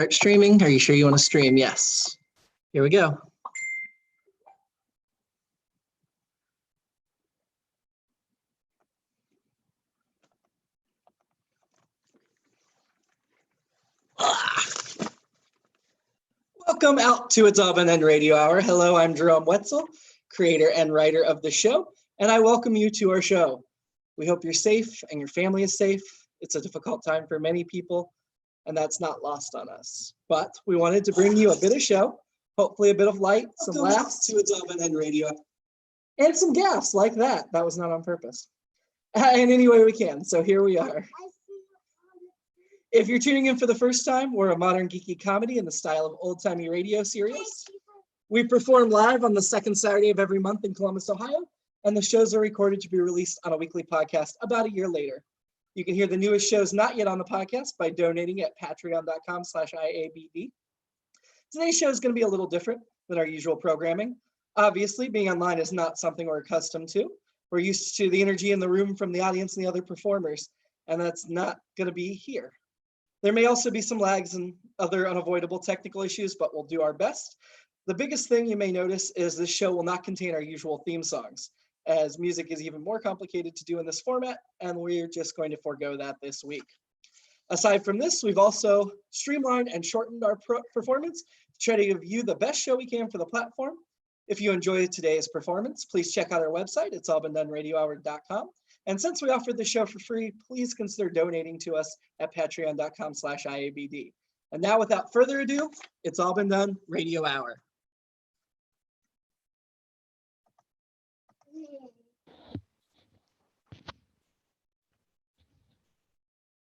Start streaming. Are you sure you want to stream? Yes. Here we go. Welcome out to It's All Been Done Radio Hour. Hello, I'm Jerome Wetzel, creator and writer of the show, and I welcome you to our show. We hope you're safe and your family is safe. It's a difficult time for many people, and that's not lost on us. But we wanted to bring you a bit of show, hopefully a bit of light, some laughs to It's All Been Done Radio, and some gaffes like that. That was not on purpose. In any way we can, so here we are. If you're tuning in for the first time, we're a modern geeky comedy in the style of old-timey radio series. We perform live on the second Saturday of every month in Columbus, Ohio, and the shows are recorded to be released on a weekly podcast about a year later. You can hear the newest shows not yet on the podcast by donating at patreon.com/IABD. Today's show is going to be a little different than our usual programming. Obviously, being online is not something we're accustomed to. We're used to the energy in the room from the audience and the other performers, and that's not going to be here. There may also be some lags and other unavoidable technical issues, but we'll do our best. The biggest thing you may notice is this show will not contain our usual theme songs, as music is even more complicated to do in this format, and we're just going to forego that this week. Aside from this, we've also streamlined and shortened our performance to try to give you the best show we can for the platform. If you enjoyed today's performance, please check out our website, itsallbeendoneradiohour.com. And since we offered the show for free, please consider donating to us at patreon.com/IABD. And now, without further ado, It's All Been Done Radio Hour.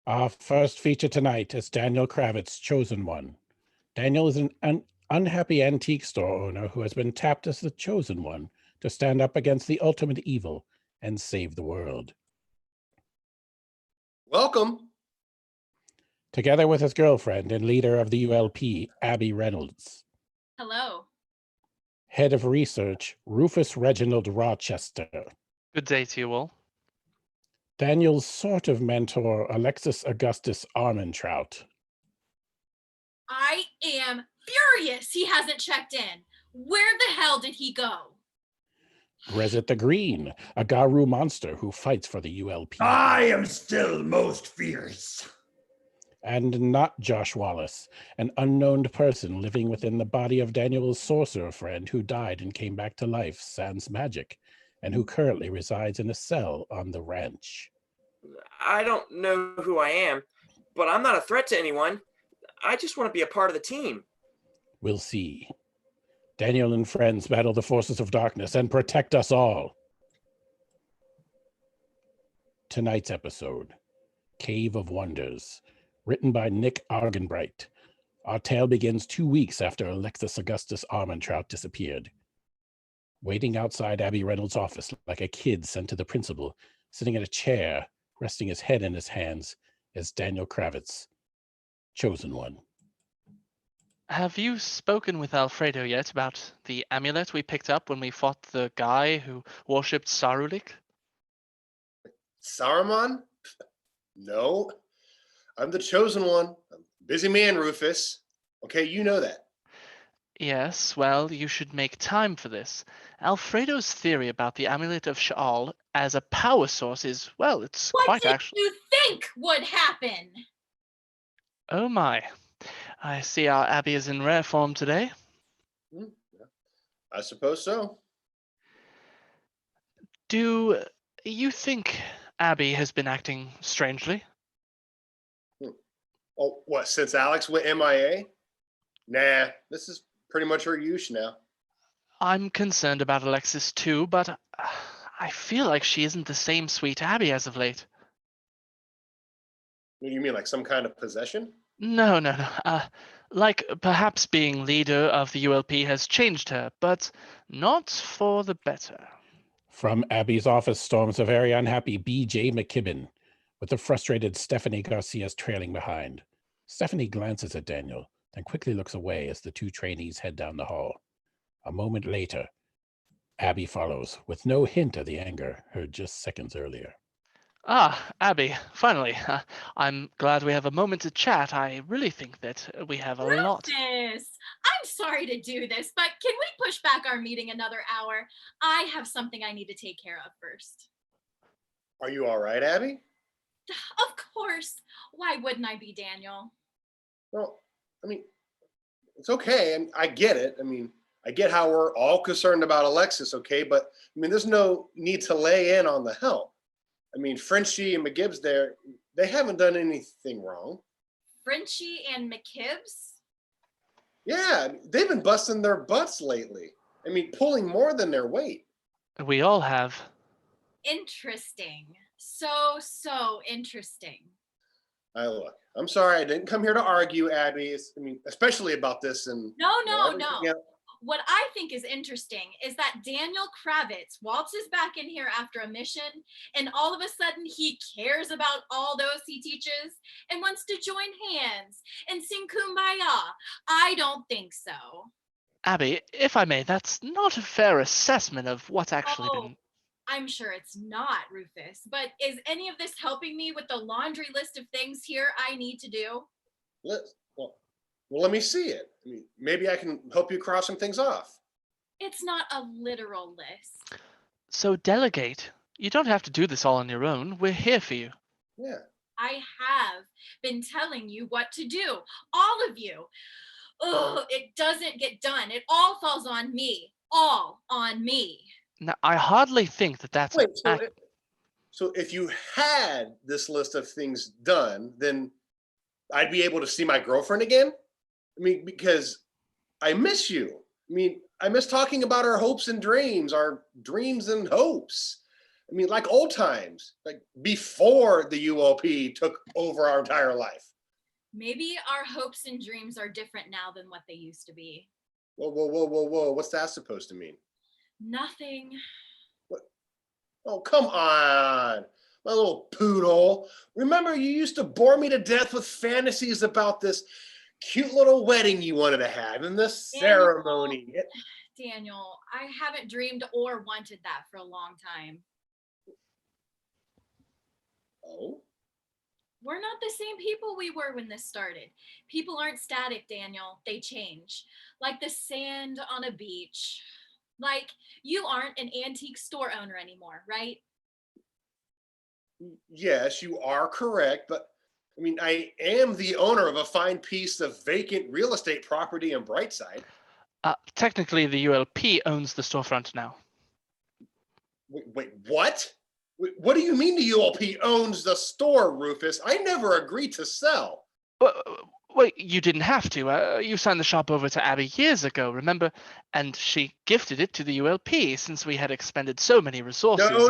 Our first feature tonight is Daniel Kravitz, Chosen One. Daniel is an unhappy antique store owner who has been tapped as the Chosen One to stand up against the ultimate evil and save the world. Welcome. Together with his girlfriend and leader of the ULP, Abby Reynolds. Hello. Head of research, Rufus Reginald Rochester. Good day to you all. Daniel's sort of mentor, Alexis Augustus Armentrout. I am furious he hasn't checked in. Where the hell did he go? Grezit the Green, a Garu monster who fights for the ULP. I am still most fierce. And not Josh Wallace, an unknown person living within the body of Daniel's sorcerer friend who died and came back to life, sans magic, and who currently resides in a cell on the ranch. I don't know who I am, but I'm not a threat to anyone. I just want to be a part of the team. We'll see. Daniel and friends battle the forces of darkness and protect us all. Tonight's episode, Cave of Wonders, written by Nick Argenbright. Our tale begins 2 weeks after Alexis Augustus Armentrout disappeared. Waiting outside Abby Reynolds' office like a kid sent to the principal, sitting in a chair, resting his head in his hands, is Daniel Kravitz, Chosen One. Have you spoken with Alfredo yet about the amulet we picked up when we fought the guy who worshipped Sarulik? Saruman? No. I'm the Chosen One. I'm a busy man, Rufus. Okay, you know that. Yes, well, you should make time for this. Alfredo's theory about the amulet of Sha'al as a power source is, well, it's What did you think would happen? Oh my. I see our Abby is in rare form today. I suppose so. Do you think Abby has been acting strangely? Oh, what, since Alex went MIA? Nah, this is pretty much her use now. I'm concerned about Alexis too, but I feel like she isn't the same sweet Abby as of late. You mean like some kind of possession? No. Like perhaps being leader of the ULP has changed her, but not for the better. From Abby's office storms a very unhappy B.J. McKibben, with the frustrated Stephanie Garcias trailing behind. Stephanie glances at Daniel, then quickly looks away as the two trainees head down the hall. A moment later, Abby follows, with no hint of the anger heard just seconds earlier. Ah, Abby, finally. I'm glad we have a moment to chat. I really think that we have a lot. Rufus, I'm sorry to do this, but can we push back our meeting another hour? I have something I need to take care of first. Are you all right, Abby? Of course. Why wouldn't I be, Daniel? Well, I mean, it's okay, and I get it. I mean, I get how we're all concerned about Alexis, okay? But I mean, there's no need to lay in on the help. I mean, Frenchie and McGibbs there, they haven't done anything wrong. Frenchie and McKibbs? Yeah, they've been busting their butts lately. I mean, pulling more than their weight. We all have. Interesting. So interesting. Look, I'm sorry, I didn't come here to argue, Abby. I mean, especially about this and No. everything else. What I think is interesting is that Daniel Kravitz waltzes back in here after a mission, and all of a sudden he cares about all those he teaches and wants to join hands and sing Kumbaya. I don't think so. Abby, if I may, that's not a fair assessment of what's actually Oh, been. I'm sure it's not, Rufus, but is any of this helping me with the laundry list of things here I need to do? Well, let me see it. I mean, maybe I can help you cross some things off. It's not a literal list. So delegate. You don't have to do this all on your own. We're here for you. Yeah. I have been telling you what to do, all of you. Ugh, it doesn't get done. It all falls on me. All on me. Now, I hardly think that that's Wait, an so if you had this list of things done, then I'd be able to see my girlfriend again? I mean, because I miss you. I mean, I miss talking about our hopes and dreams, our dreams and hopes. I mean, like old times, like before the ULP took over our entire life. Maybe our hopes and dreams are different now than what they used to be. Whoa. What's that supposed to mean? Nothing. What? Oh, come on, my little poodle. Remember, you used to bore me to death with fantasies about this cute little wedding you wanted to have and this ceremony. Daniel, I haven't dreamed or wanted that for a long time. Oh? We're not the same people we were when this started. People aren't static, Daniel. They change. Like the sand on a beach. Like you aren't an antique store owner anymore, right? Yes, you are correct, but I mean, I am the owner of a fine piece of vacant real estate property in Brightside. Technically, the ULP owns the storefront now. Wait, what? What do you mean the ULP owns the store, Rufus? I never agreed to sell. Wait, you didn't have to. You signed the shop over to Abby years ago, remember? And she gifted it to the ULP since we had expended so many resources. No.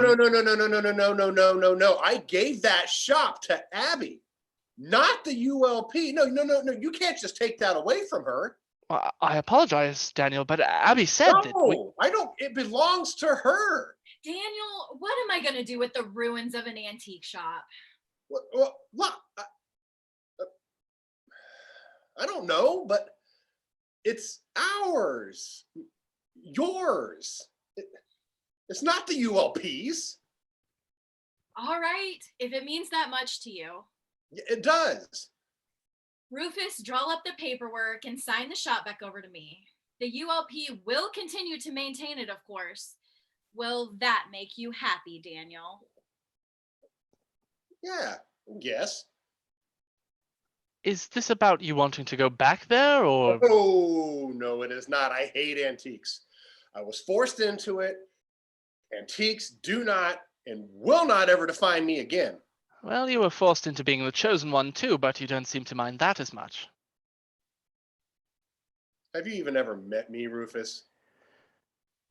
I gave that shop to Abby, not the ULP. No. You can't just take that away from her. Well, I apologize, Daniel, but Abby said that. No, I don't. It belongs to her. Daniel, what am I going to do with the ruins of an antique shop? Look, I don't know, but it's ours, yours. It's not the ULP's. All right, if it means that much to you. It does. Rufus, draw up the paperwork and sign the shop back over to me. The ULP will continue to maintain it, of course. Will that make you happy, Daniel? Yeah, yes. Is this about you wanting to go back there, or? Oh, no, it is not. I hate antiques. I was forced into it. Antiques do not and will not ever define me again. Well, you were forced into being the chosen one too, but you don't seem to mind that as much. Have you even ever met me, Rufus?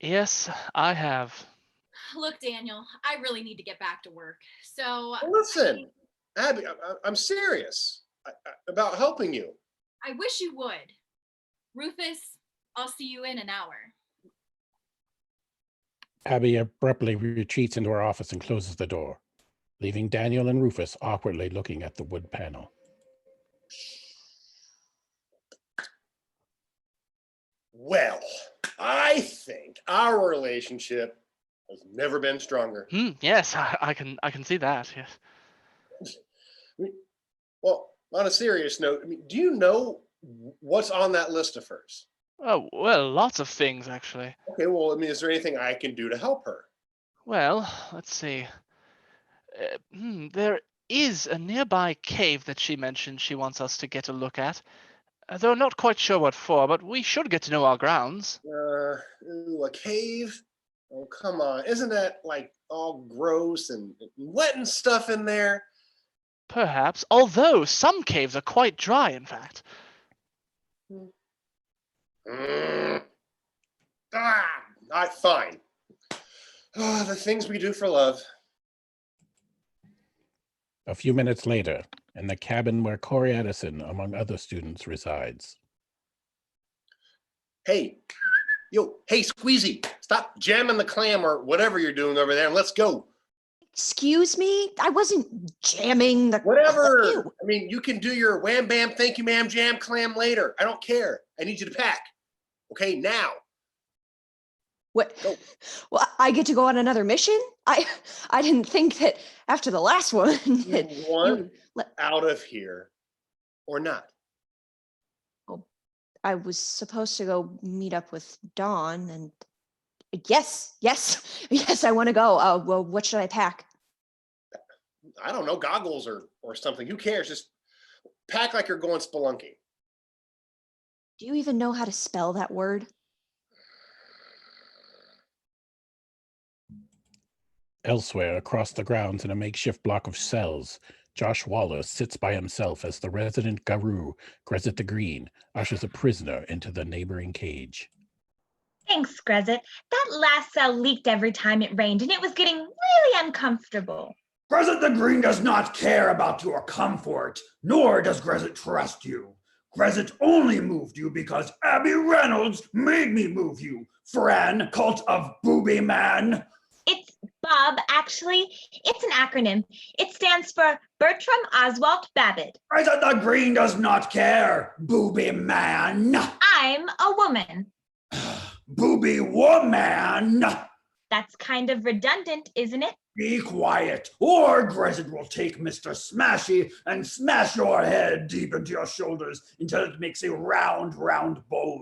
Yes, I have. Look, Daniel, I really need to get back to work. So Listen, Abby, I'm serious about helping you. I wish you would. Rufus, I'll see you in an hour. Abby abruptly retreats into her office and closes the door, leaving Daniel and Rufus awkwardly looking at the wood panel. Well, I think our relationship has never been stronger. Yes, I can see that. Yes. Well, on a serious note, I mean, do you know what's on that list of hers? Oh, well, lots of things actually. Okay, well, I mean, is there anything I can do to help her? Well, let's see. There is a nearby cave that she mentioned she wants us to get a look at. Though not quite sure what for, but we should get to know our grounds. A cave? Oh, come on. Isn't that like all gross and wet and stuff in there? Perhaps, although some caves are quite dry, in fact. Fine. The things we do for love. A few minutes later, in the cabin where Corey Edison, among other students, resides. Hey, Squeezy, stop jamming the clam or whatever you're doing over there and let's go. Excuse me? I wasn't jamming the... Whatever. Ew. I mean, you can do your wham bam, thank you ma'am, jam clam later. I don't care. I need you to pack. Okay, now. What? Go. Well, I get to go on another mission? I didn't think that after the last one that You want out of here or not? I was supposed to go meet up with Dawn, and yes, I want to go. Well, what should I pack? I don't know, goggles or something. Who cares? Just pack like you're going spelunking. Do you even know how to spell that word? Elsewhere, across the grounds in a makeshift block of cells, Josh Wallace sits by himself as the resident Garou, Grezit the Green, ushers a prisoner into the neighboring cage. Thanks, Grezit. That last cell leaked every time it rained, and it was getting really uncomfortable. Grezit the Green does not care about your comfort, nor does Grezit trust you. Grezit only moved you because Abby Reynolds made me move you, Fran, cult of Booby Man. It's Bob, actually. It's an acronym. It stands for Bertram Oswald Babbitt. Grezit the Green does not care, Booby Man. I'm a woman. Booby Woman. That's kind of redundant, isn't it? Be quiet, or Grezit will take Mr. Smashy and smash your head deep into your shoulders until it makes a round bowl.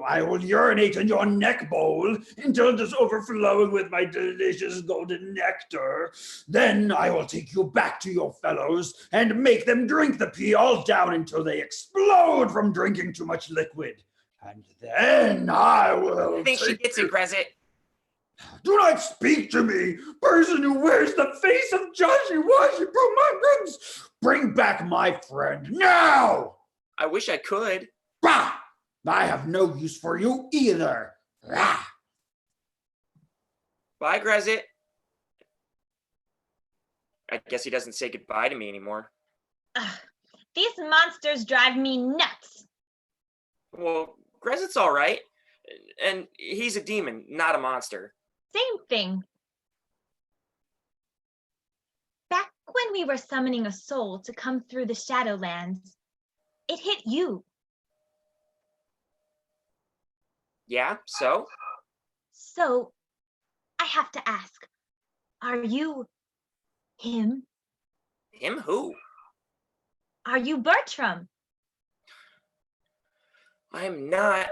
I will urinate in your neck bowl until it is overflowing with my delicious golden nectar. Then I will take you back to your fellows and make them drink the pee all down until they explode from drinking too much liquid. And then I will I think she gets it, Grezit. Do not speak to me, person who wears the face of Joshy Washy Brumungans! Bring back my friend now! I wish I could. Bah! I have no use for you either. Rah! Bye, Grezit. I guess he doesn't say goodbye to me anymore. Ugh, these monsters drive me nuts. Well, Grezit's all right. And he's a demon, not a monster. Same thing. Back when we were summoning a soul to come through the Shadowlands, it hit you. Yeah, so? So, I have to ask, are you him? Him who? Are you Bertram? I'm not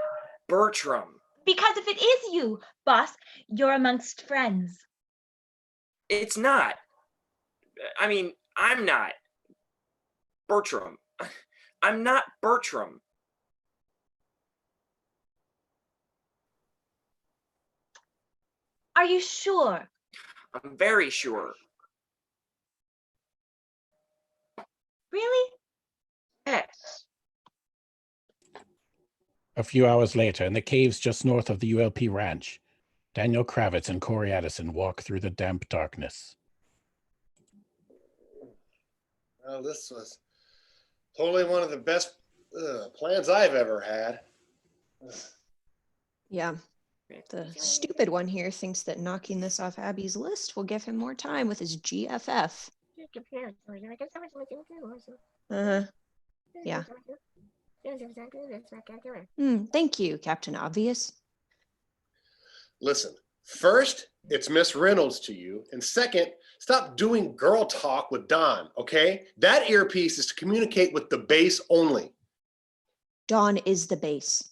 Bertram. Because if it is you, boss, you're amongst friends. It's not. I mean, I'm not Bertram. I'm not Bertram. Are you sure? I'm very sure. Really? Yes. A few hours later, in the caves just north of the ULP ranch, Daniel Kravitz and Corey Addison walk through the damp darkness. Well, this was totally one of the best plans I've ever had. Yeah. The stupid one here thinks that knocking this off Abby's list will give him more time with his GFF. Uh-huh. Yeah. Thank you, Captain Obvious. Listen, first, it's Miss Reynolds to you. And second, stop doing girl talk with Don, okay? That earpiece is to communicate with the base only. Dawn is the base.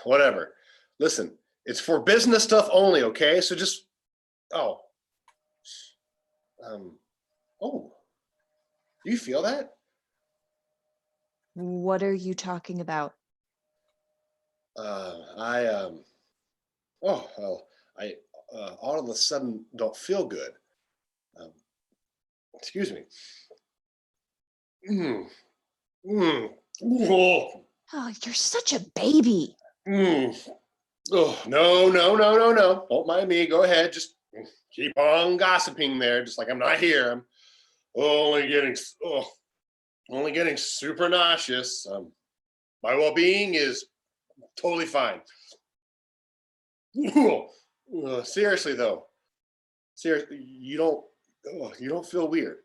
Whatever. Listen, it's for business stuff only, okay? So just, oh. Oh, do you feel that? What are you talking about? I all of a sudden don't feel good. Excuse me. Oh, Oh, you're such a baby. Oh, no. Don't mind me. Go ahead. Just keep on gossiping there, just like I'm not here. I'm only getting super nauseous. My well-being is totally fine. Seriously though, you don't feel weird.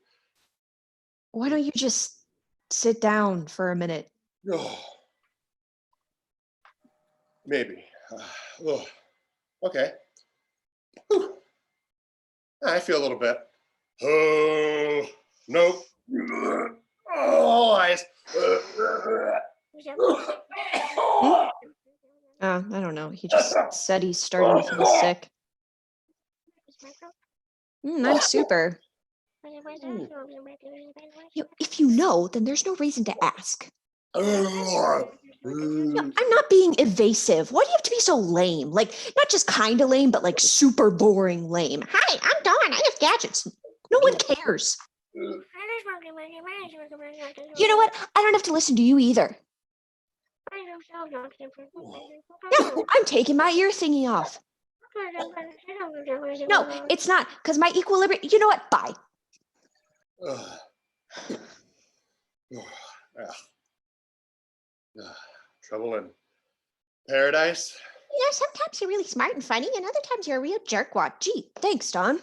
Why don't you just sit down for a minute? Oh, maybe. Okay. Whew. I feel a little bit. Oh, nope. Oh, eyes. I don't know. He just said he's starting to feel sick. I'm super. If you know, then there's no reason to ask. I'm not being evasive. Why do you have to be so lame? Like, not just kind of lame, but like super boring lame. Hi, I'm Dawn. I have gadgets. No one cares. You know what? I don't have to listen to you either. No, I'm taking my ear thingy off. No, it's not, because my equilibrium. You know what? Bye. Trouble in paradise. Sometimes you're really smart and funny, and other times you're a real jerkwad. Gee, thanks, Don.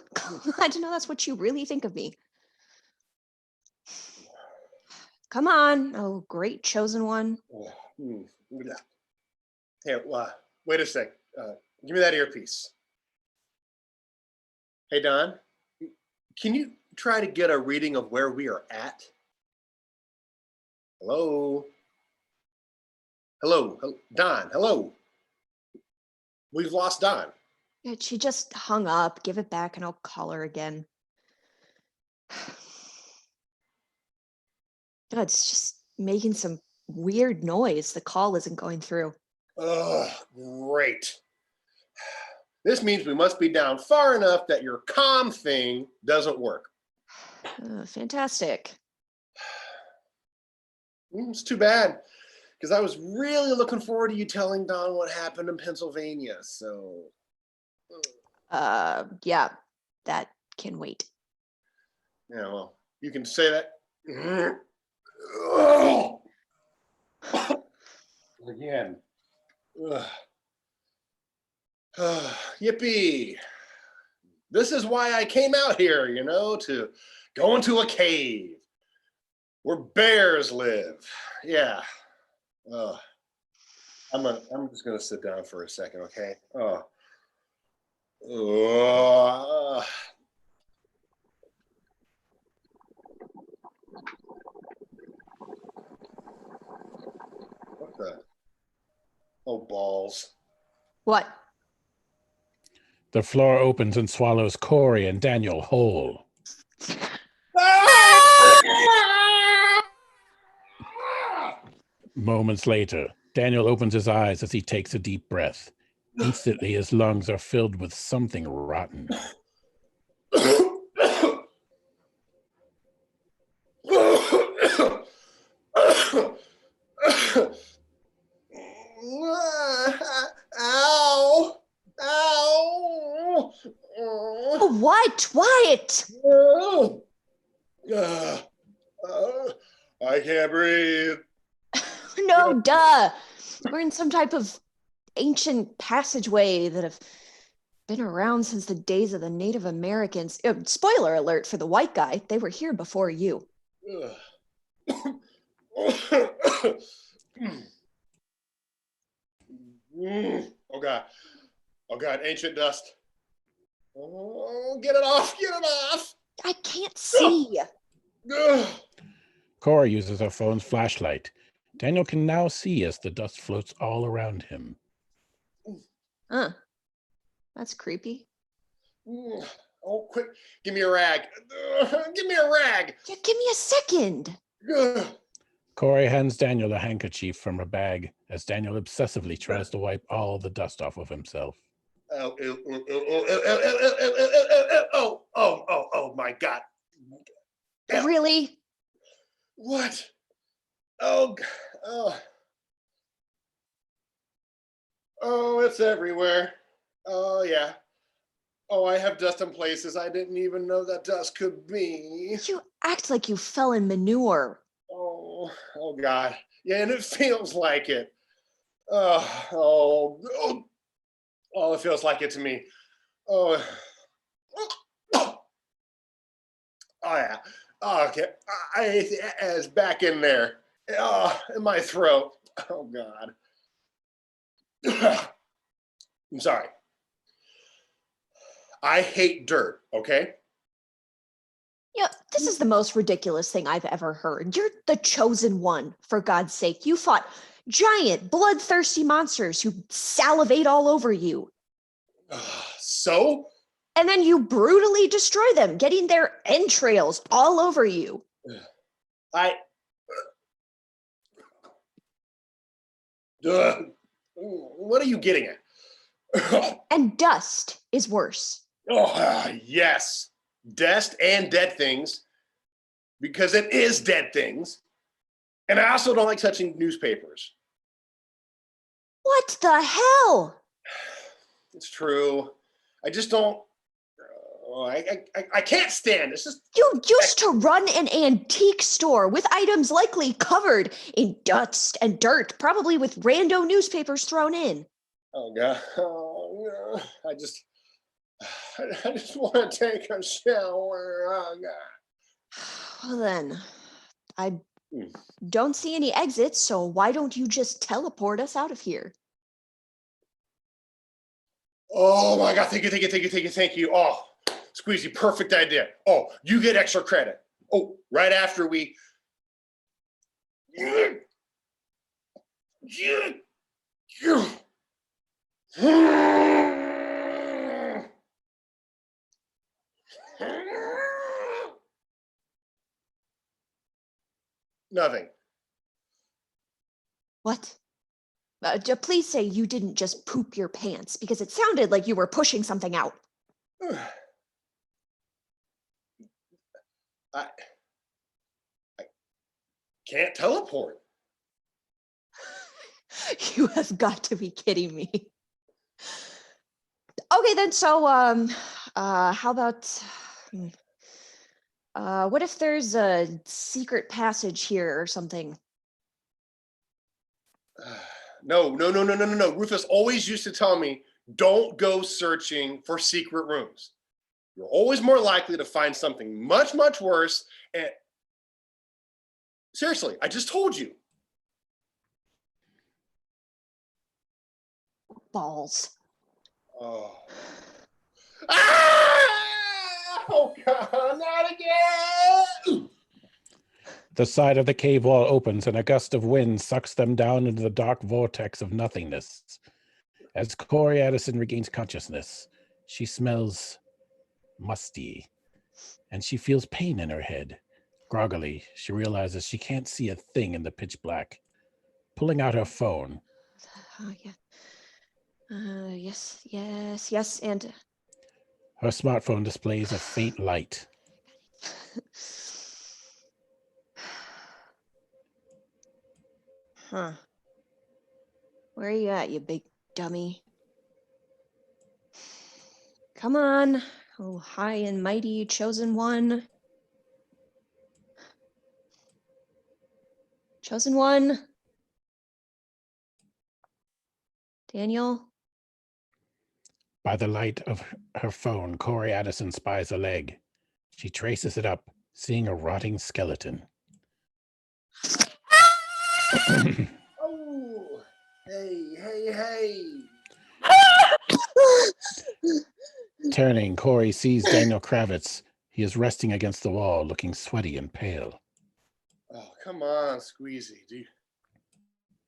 Glad to know that's what you really think of me. Come on. Oh, great chosen one. Hey, wait a sec. Give me that earpiece. Hey, Don, can you try to get a reading of where we are at? Hello? Hello? Don, hello? We've lost Don. Yeah, she just hung up. Give it back and I'll call her again. God, it's just making some weird noise. The call isn't going through. Great. This means we must be down far enough that your comm thing doesn't work. Fantastic. It's too bad, because I was really looking forward to you telling Don what happened in Pennsylvania, so. Yeah, that can wait. Yeah, well, you can say that. Again. Yippee. This is why I came out here, to go into a cave where bears live. Yeah. I'm just gonna sit down for a second, okay? What the? Oh, balls. What? The floor opens and swallows Corey and Daniel whole. Moments later, Daniel opens his eyes as he takes a deep breath. Instantly, his lungs are filled with something rotten. Ow! Ow! What? Wyatt? I can't breathe. No, duh. We're in some type of ancient passageway that have been around since the days of the Native Americans. Spoiler alert for the white guy. They were here before you. Oh God, ancient dust. Oh, get it off! Get it off! I can't see. Ugh. Cora uses her phone's flashlight. Daniel can now see as the dust floats all around him. Huh. That's creepy. Oh, quick! Give me a rag! Give me a rag! Yeah, give me a second. Ugh. Corey hands Daniel a handkerchief from her bag as Daniel obsessively tries to wipe all the dust off of himself. Oh, oh, my God. Ow. Really? What? Oh, oh, it's everywhere. Oh, yeah. Oh, I have dust in places I didn't even know that dust could be. You act like you fell in manure. Oh, God. Yeah, and it feels like it. Oh, it feels like it to me. Oh, oh yeah. Oh, okay. It's back in there. In my throat. Oh, God. I'm sorry. I hate dirt, okay? Yeah, this is the most ridiculous thing I've ever heard. You're the chosen one, for God's sake. You fought giant, bloodthirsty monsters who salivate all over you. So? And then you brutally destroy them, getting their entrails all over you. What are you getting at? And dust is worse. Oh, yes. Dust and dead things, because it is dead things. And I also don't like touching newspapers. What the hell? It's true. I just don't. I can't stand. It's just. You used to run an antique store with items likely covered in dust and dirt, probably with rando newspapers thrown in. Oh, God. Oh, God. I just want to take a shower. Oh, God. Well, then, I don't see any exits, so why don't you just teleport us out of here? Oh, my God. Thank you. Oh, Squeezy, perfect idea. Oh, you get extra credit. Oh, right after we. Nothing. What? Please say you didn't just poop your pants, because it sounded like you were pushing something out. I can't teleport. You have got to be kidding me. Okay, then, so, how about, what if there's a secret passage here or something? No. Rufus always used to tell me, don't go searching for secret rooms. You're always more likely to find something much, much worse. And seriously, I just told you. Balls. Oh. Ah! Oh, God, not again! The side of the cave wall opens and a gust of wind sucks them down into the dark vortex of nothingness. As Corey Addison regains consciousness, she smells musty, and she feels pain in her head. Groggily, she realizes she can't see a thing in the pitch black. Pulling out her phone. Yeah. Yes, and... Her smartphone displays a faint light. Huh. Where are you at, you big dummy? Come on, oh high and mighty chosen one. Chosen one. Daniel? By the light of her phone, Corey Addison spies a leg. She traces it up, seeing a rotting skeleton. Oh, hey. Turning, Corey sees Daniel Kravitz. He is resting against the wall, looking sweaty and pale. Oh, come on, Squeezy. Do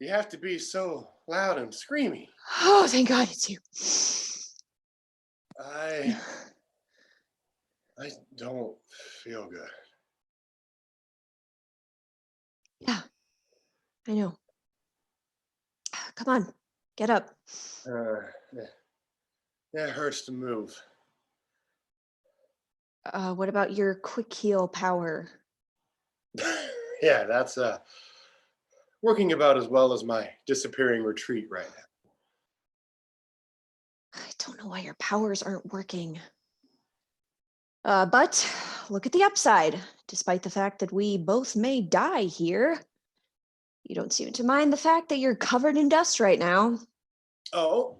you have to be so loud and screamy? Oh, thank God it's you. I don't feel good. Yeah, I know. Come on, get up. It hurts to move. What about your quick heal power? Yeah, that's working about as well as my disappearing retreat right now. I don't know why your powers aren't working. But look at the upside. Despite the fact that we both may die here, you don't seem to mind the fact that you're covered in dust right now. Oh.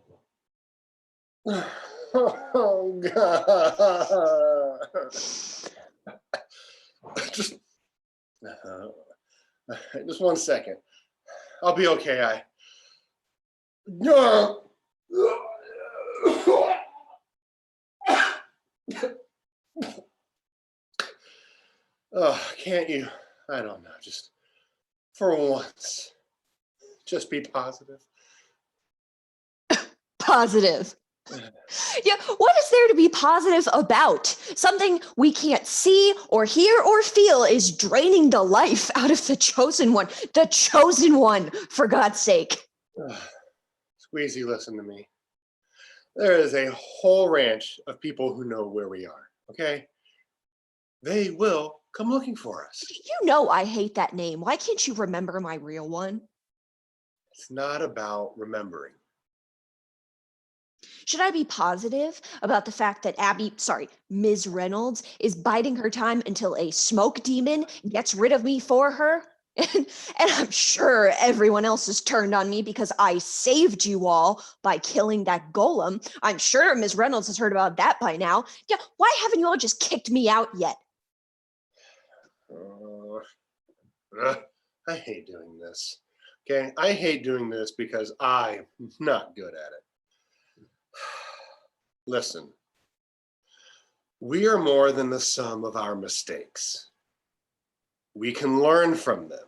Oh, God. Just 1 second. I'll be okay. Oh, can't you? I don't know. Just for once, just be positive. Positive. Yeah, what is there to be positive about? Something we can't see or hear or feel is draining the life out of the chosen one. The chosen one, for God's sake. Squeezy, listen to me. There is a whole ranch of people who know where we are, okay? They will come looking for us. You know I hate that name. Why can't you remember my real one? It's not about remembering. Should I be positive about the fact that Ms. Reynolds is biding her time until a smoke demon gets rid of me for her? And I'm sure everyone else is turned on me because I saved you all by killing that golem. I'm sure Ms. Reynolds has heard about that by now. Yeah, why haven't you all just kicked me out yet? I hate doing this. Okay, I hate doing this because I'm not good at it. Listen, we are more than the sum of our mistakes. We can learn from them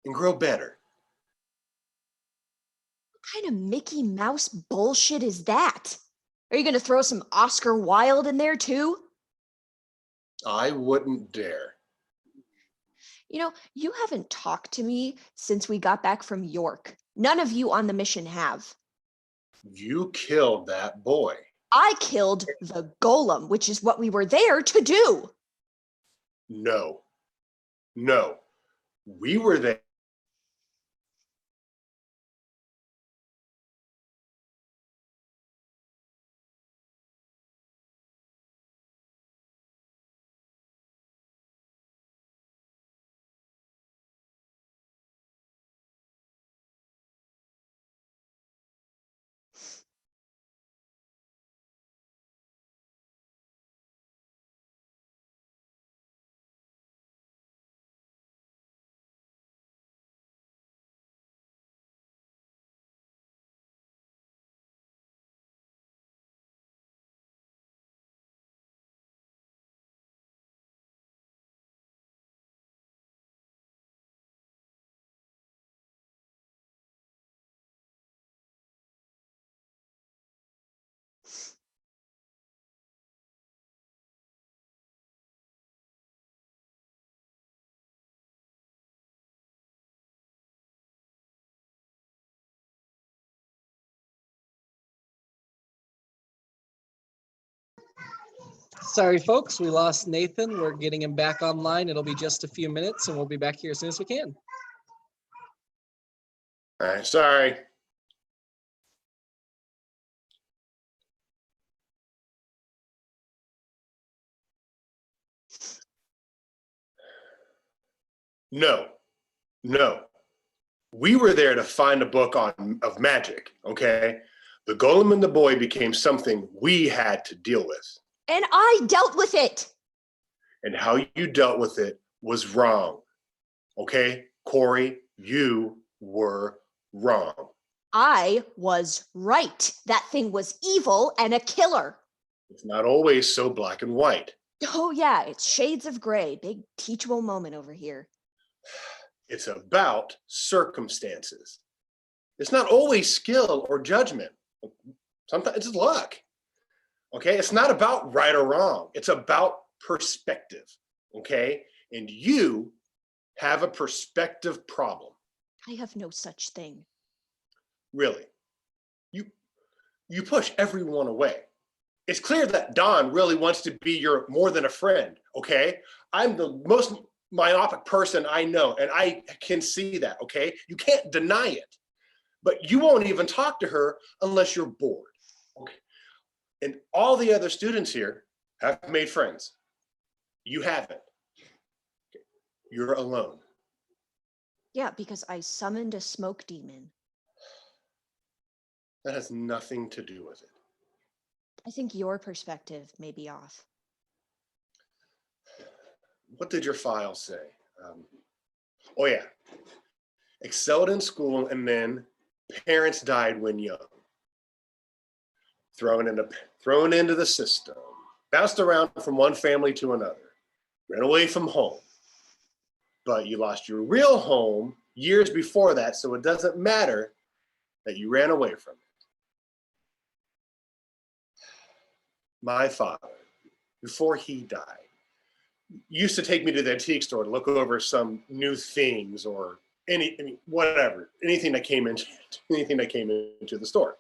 and grow better. What kind of Mickey Mouse bullshit is that? Are you going to throw some Oscar Wilde in there too? I wouldn't dare. You know, you haven't talked to me since we got back from York. None of you on the mission have. You killed that boy. I killed the golem, which is what we were there to do. No. We were there. Sorry, folks, we lost Nathan. We're getting him back online. It'll be just a few minutes, and we'll be back here as soon as we can. All right, sorry. No. We were there to find a book of magic, okay? The golem and the boy became something we had to deal with. And I dealt with it. And how you dealt with it was wrong, okay? Corey, you were wrong. I was right. That thing was evil and a killer. It's not always so black and white. Oh, yeah, it's shades of gray. Big teachable moment over here. It's about circumstances. It's not always skill or judgment. Sometimes it's luck. Okay, it's not about right or wrong. It's about perspective. Okay, and you have a perspective problem. I have no such thing. Really, you push everyone away. It's clear that Don really wants to be your more than a friend. Okay, I'm the most myopic person I know, and I can see that. Okay, you can't deny it, but you won't even talk to her unless you're bored. Okay, and all the other students here have made friends. You haven't. Okay. You're alone. Yeah, because I summoned a smoke demon. That has nothing to do with it. I think your perspective may be off. What did your file say? Oh yeah, excelled in school and then parents died when young. Thrown into the system, bounced around from one family to another, ran away from home. But you lost your real home years before that, so it doesn't matter that you ran away from it. My father, before he died, used to take me to the antique store to look over some new things or whatever, anything that came into the store.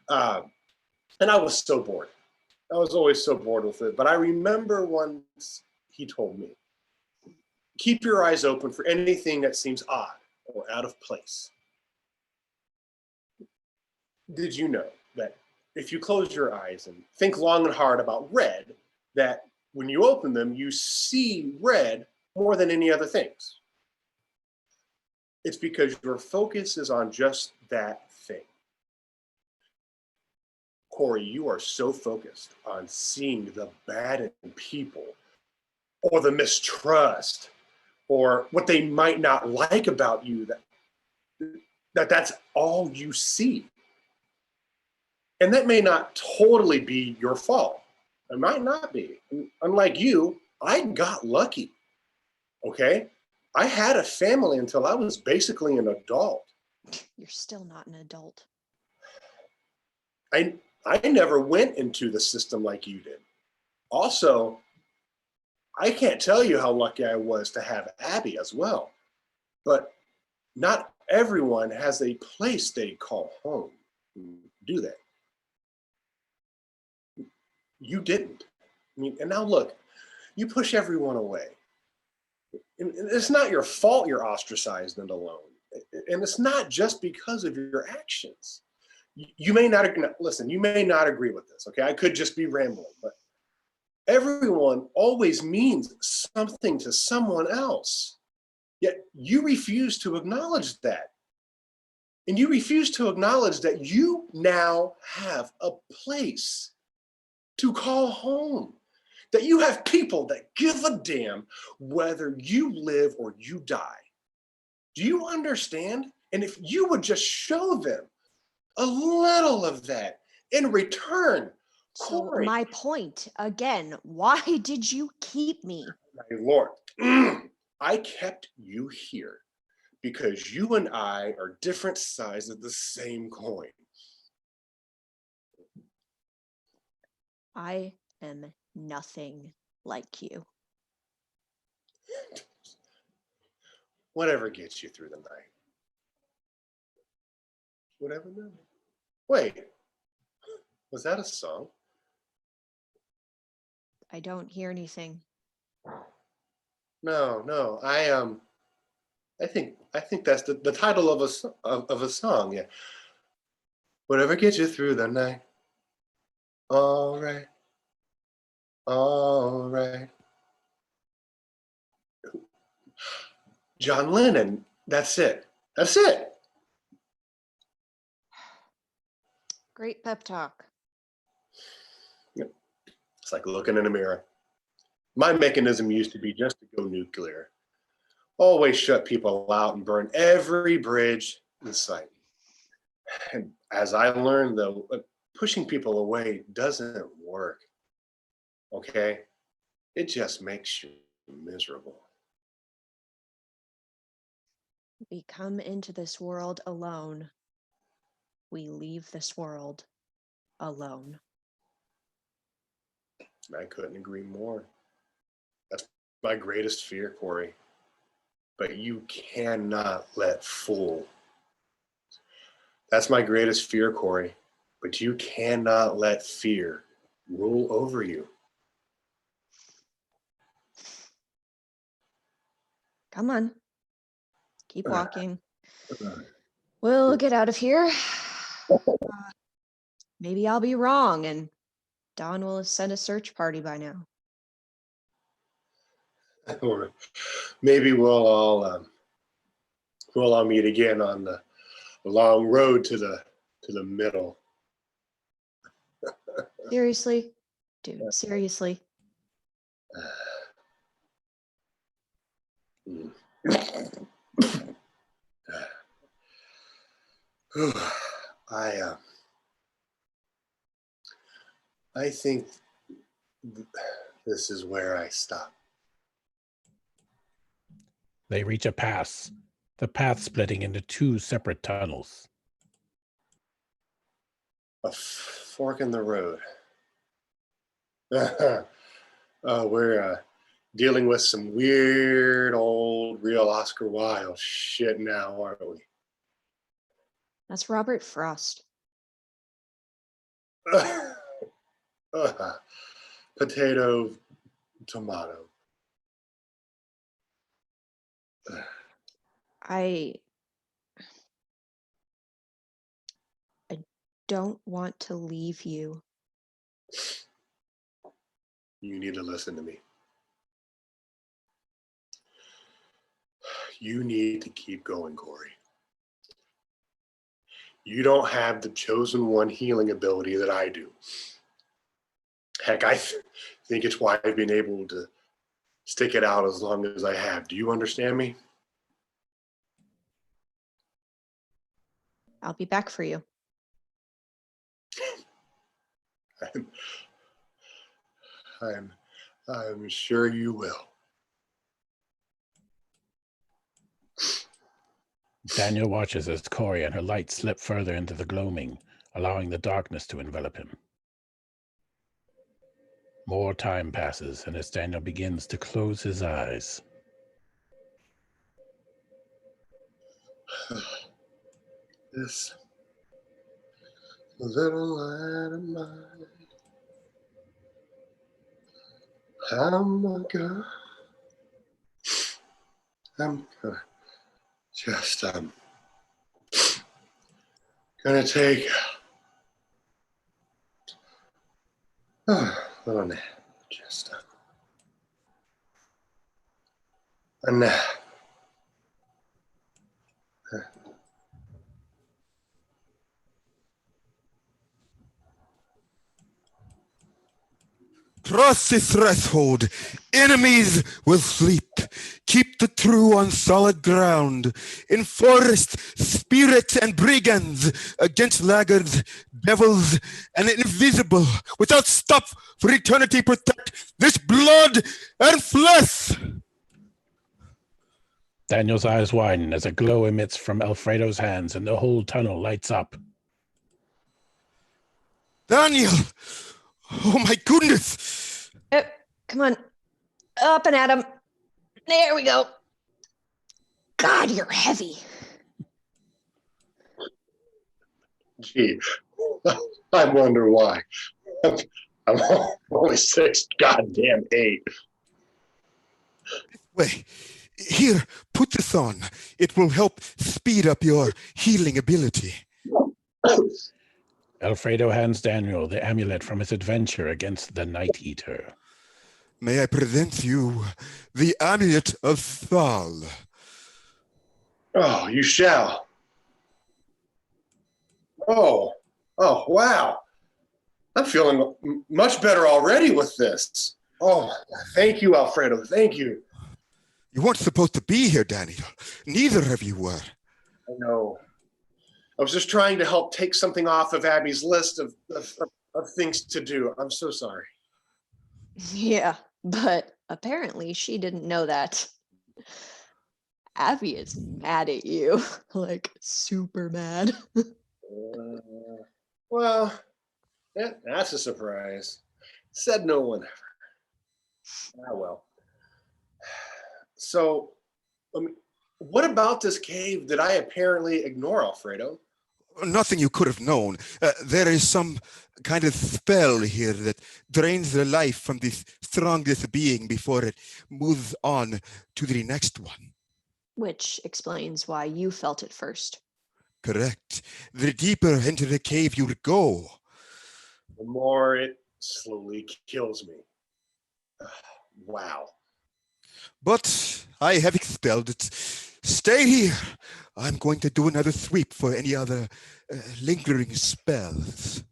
And I was so bored. I was always so bored with it. But I remember once he told me, keep your eyes open for anything that seems odd or out of place. Did you know that if you close your eyes and think long and hard about red, that when you open them, you see red more than any other things? It's because your focus is on just that thing. Corey, you are so focused on seeing the bad in people or the mistrust or what they might not like about you that's all you see. And that may not totally be your fault. It might not be. Unlike you, I got lucky. Okay? I had a family until I was basically an adult. You're still not an adult. I never went into the system like you did. Also, I can't tell you how lucky I was to have Abby as well. But not everyone has a place they call home, do they? You didn't. I mean, and now look, you push everyone away. And it's not your fault you're ostracized and alone. And it's not just because of your actions. You may not, listen, you may not agree with this, okay? I could just be rambling, but everyone always means something to someone else. Yet you refuse to acknowledge that. And you refuse to acknowledge that you now have a place to call home. That you have people that give a damn whether you live or you die. Do you understand? And if you would just show them a little of that in return. So Corey, my point, again, why did you keep me? my Lord, I kept you here because you and I are different sides of the same coin. I am nothing like you. Whatever gets you through the night. Whatever. Wait, was that a song? I don't hear anything. No. I think that's the title of a song. Yeah. Whatever gets you through the night. All right. John Lennon. That's it. Great pep talk. Yep. It's like looking in a mirror. My mechanism used to be just to go nuclear. Always shut people out and burn every bridge in sight. And as I learned, though, pushing people away doesn't work. Okay? It just makes you miserable. We come into this world alone. We leave this world alone. I couldn't agree more. That's my greatest fear, Corey. But you cannot let fool. That's my greatest fear, Corey. But you cannot let fear rule over you. Come on. Keep walking. We'll get out of here. Maybe I'll be wrong and Dawn will have sent a search party by now. Or maybe we'll all meet again on the long road to the middle. Seriously? Dude, seriously. I think this is where I stop. They reach a pass, the path splitting into two separate tunnels. A fork in the road. We're dealing with some weird old real Oscar Wilde shit now, aren't we? That's Robert Frost. Potato, tomato. I don't want to leave you. You need to listen to me. You need to keep going, Corey. You don't have the chosen one healing ability that I do. Heck, I think it's why I've been able to stick it out as long as I have. Do you understand me? I'll be back for you. I'm sure you will. Daniel watches as Corey and her light slip further into the gloaming, allowing the darkness to envelop him. More time passes, and as Daniel begins to close his eyes. This little light of mine, I'm just gonna take a little nap, just a nap. Cross the threshold, enemies will sleep. Keep the true on solid ground. In forest, spirits and brigands against laggards, devils, and invisible. Without stop for eternity protect this blood and flesh. Daniel's eyes widen as a glow emits from Alfredo's hands and the whole tunnel lights up. Daniel! Oh my goodness! Come on. Up and at him. There we go. God, you're heavy. Gee, I wonder why. I'm only 6, goddamn 8. Wait, here, put this on. It will help speed up your healing ability. Alfredo hands Daniel the amulet from his adventure against the Night Eater. May I present you the amulet of Thal. Oh, you shall. Oh, wow. I'm feeling much better already with this. Oh, thank you, Alfredo. Thank you. You weren't supposed to be here, Daniel. Neither of you were. I know. I was just trying to help take something off of Abby's list of things to do. I'm so sorry. Yeah, but apparently she didn't know that. Abby is mad at you, like super mad. Well, that's a surprise. Said no one ever. Ah, well. So, what about this cave did I apparently ignore, Alfredo? Nothing you could have known. There is some kind of spell here that drains the life from this strongest being before it moves on to the next one. Which explains why you felt it first. Correct. The deeper into the cave you go, the more it slowly kills me. Wow. But I have expelled it. Stay here. I'm going to do another sweep for any other lingering spells.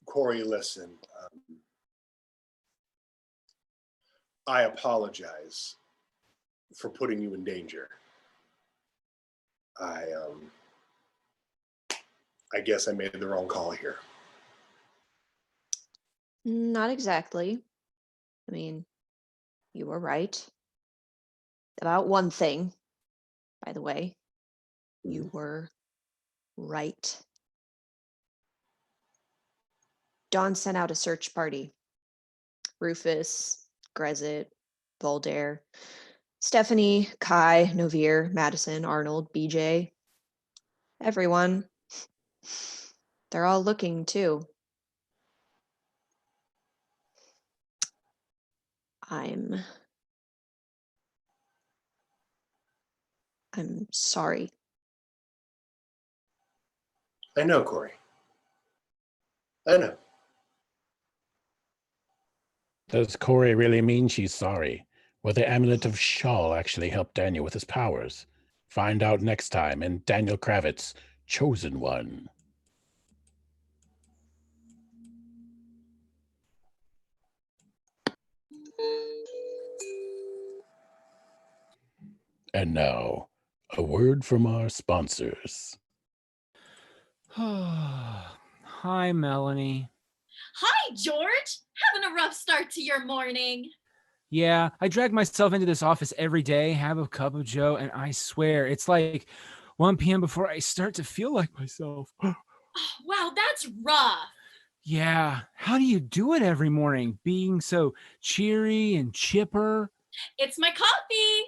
Corey, listen. I apologize for putting you in danger. I guess I made the wrong call here. Not exactly. I mean, you were right. About one thing, by the way. You were right. Dawn sent out a search party. Rufus, Grezit, Voldaire, Stephanie, Kai, Novir, Madison, Arnold, BJ. Everyone. They're all looking too. I'm sorry. I know, Corey. I know. Does Corey really mean she's sorry? Will the amulet of Shawl actually help Daniel with his powers? Find out next time in Daniel Kravitz' Chosen One. And now, a word from our sponsors. Hi, Melanie. Hi, George. Having a rough start to your morning. Yeah, I drag myself into this office every day, have a cup of Joe, and I swear it's like 1 p.m. before I start to feel like myself. Oh, wow, that's rough. Yeah, how do you do it every morning, being so cheery and chipper? It's my coffee.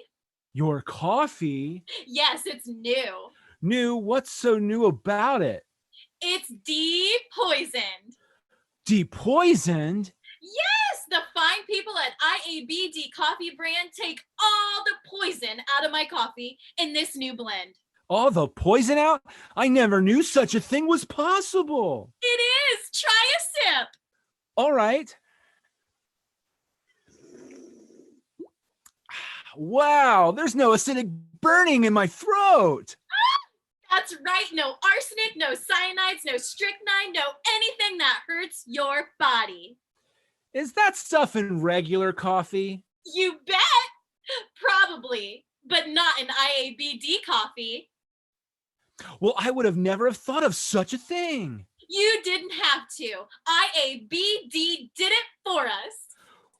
Your coffee? Yes, it's new. New? What's so new about it? It's depoisoned. Depoisoned? Yes, the fine people at IABD Coffee Brand take all the poison out of my coffee in this new blend. All the poison out? I never knew such a thing was possible. It is. Try a sip. All right. Wow, there's no acidic burning in my throat. That's right. No arsenic, no cyanides, no strychnine, no anything that hurts your body. Is that stuff in regular coffee? You bet. Probably, but not in IABD coffee. Well, I would have never have thought of such a thing. You didn't have to. IABD did it for us.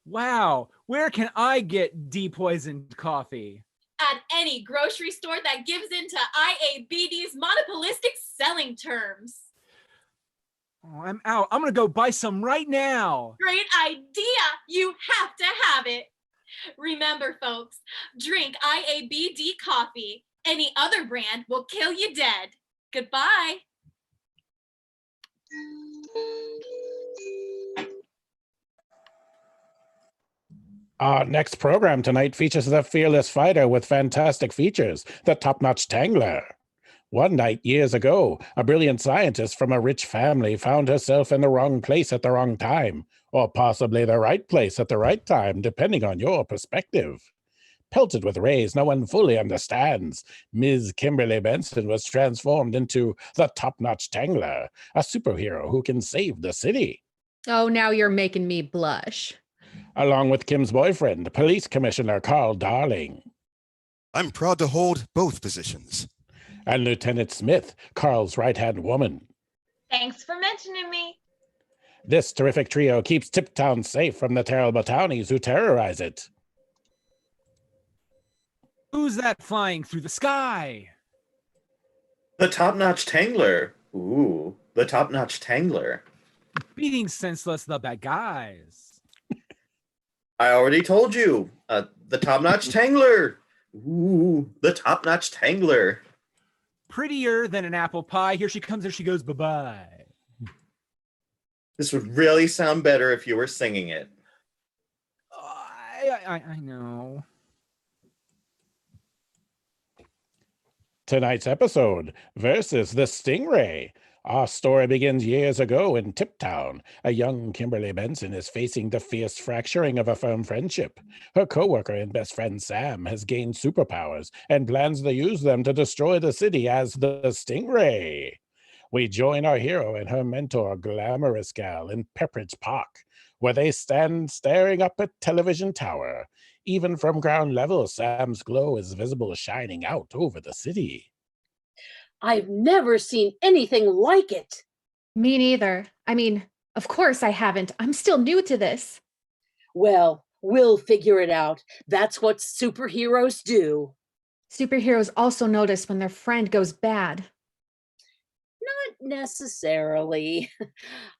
Wow, where can I get depoisoned coffee? At any grocery store that gives in to IABD's monopolistic selling terms. Oh, I'm out. I'm going to go buy some right now. Great idea. You have to have it. Remember, folks, drink IABD coffee. Any other brand will kill you dead. Goodbye. Our next program tonight features the fearless fighter with fantastic features, the top-notch tangler. One night, years ago, a brilliant scientist from a rich family found herself in the wrong place at the wrong time, or possibly the right place at the right time, depending on your perspective. Pelted with rays no one fully understands, Ms. Kimberly Benson was transformed into the top-notch tangler, a superhero who can save the city. Oh, now you're making me blush. Along with Kim's boyfriend, Police Commissioner Carl Darling. I'm proud to hold both positions. And Lieutenant Smith, Carl's right-hand woman. Thanks for mentioning me. This terrific trio keeps Tiptown safe from the terrible townies who terrorize it. Who's that flying through the sky? The top-notch Tangler. Ooh, the top-notch Tangler. Beating senseless the bad guys. I already told you. The top-notch Tangler. Ooh, the top-notch Tangler. Prettier than an apple pie. Here she comes, there she goes, bye-bye. This would really sound better if you were singing it. I know. Tonight's episode, Versus the Stingray. Our story begins years ago in Tiptown. A young Kimberly Benson is facing the fierce fracturing of a firm friendship. Her coworker and best friend Sam has gained superpowers and plans to use them to destroy the city as the Stingray. We join our hero and her mentor, Glamorous Gal, in Pepperidge Park, where they stand staring up at Television Tower. Even from ground level, Sam's glow is visible shining out over the city. I've never seen anything like it. Me neither. I mean, of course I haven't. I'm still new to this. Well, we'll figure it out. That's what superheroes do. Superheroes also notice when their friend goes bad. Not necessarily.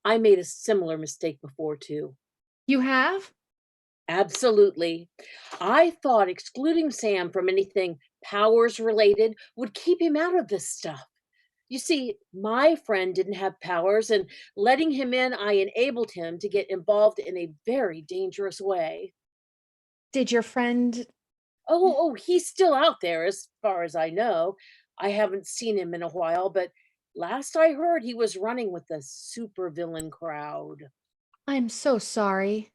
I made a similar mistake before, too. You have? Absolutely. I thought excluding Sam from anything powers related would keep him out of this stuff. You see, my friend didn't have powers, and letting him in, I enabled him to get involved in a very dangerous way. Did your friend... Oh, he's still out there as far as I know. I haven't seen him in a while, but last I heard he was running with the supervillain crowd. I'm so sorry.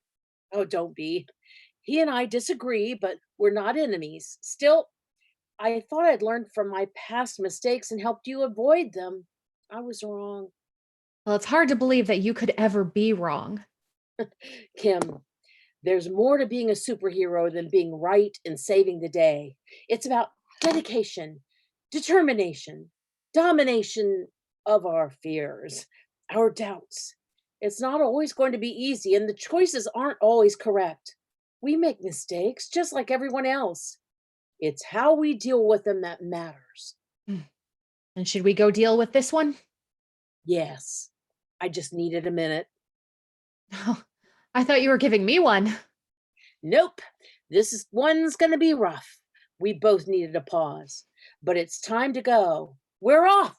Oh, don't be. He and I disagree, but we're not enemies. Still, I thought I'd learned from my past mistakes and helped you avoid them. I was wrong. Well, it's hard to believe that you could ever be wrong. Kim, there's more to being a superhero than being right and saving the day. It's about dedication, determination, domination of our fears, our doubts. It's not always going to be easy, and the choices aren't always correct. We make mistakes just like everyone else. It's how we deal with them that matters. And should we go deal with this one? Yes. I just needed a minute. Oh, I thought you were giving me one. Nope. One's going to be rough. We both needed a pause. But it's time to go. We're off.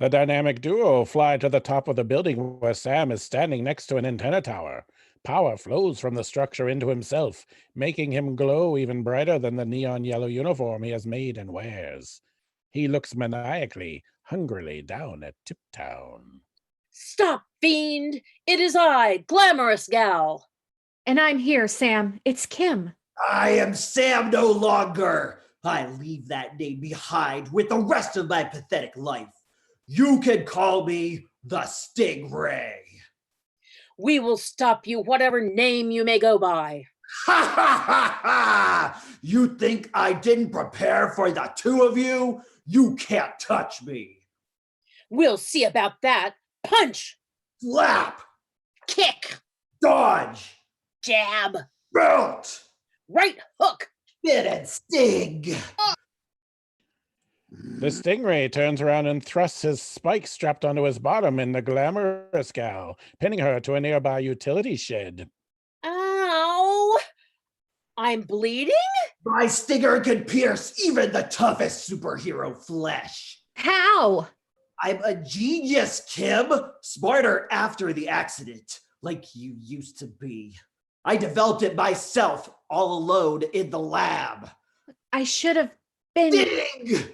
The dynamic duo fly to the top of the building where Sam is standing next to an antenna tower. Power flows from the structure into himself, making him glow even brighter than the neon yellow uniform he has made and wears. He looks maniacally, hungrily down at Tiptown. Stop, fiend! It is I, Glamorous Gal. And I'm here, Sam. It's Kim. I am Sam no longer. I leave that name behind with the rest of my pathetic life. You can call me the Stingray. We will stop you, whatever name you may go by. Ha ha ha ha! You think I didn't prepare for the two of you? You can't touch me. We'll see about that. Punch! Slap! Kick! Dodge! Jab! Belt! Right hook! Bit and sting! The Stingray turns around and thrusts his spike strapped onto his bottom in the Glamorous Gal, pinning her to a nearby utility shed. Ow! I'm bleeding? My stinger can pierce even the toughest superhero flesh. How? I'm a genius, Kim. Smarter after the accident, like you used to be. I developed it myself, all alone in the lab. I should have been... Ding!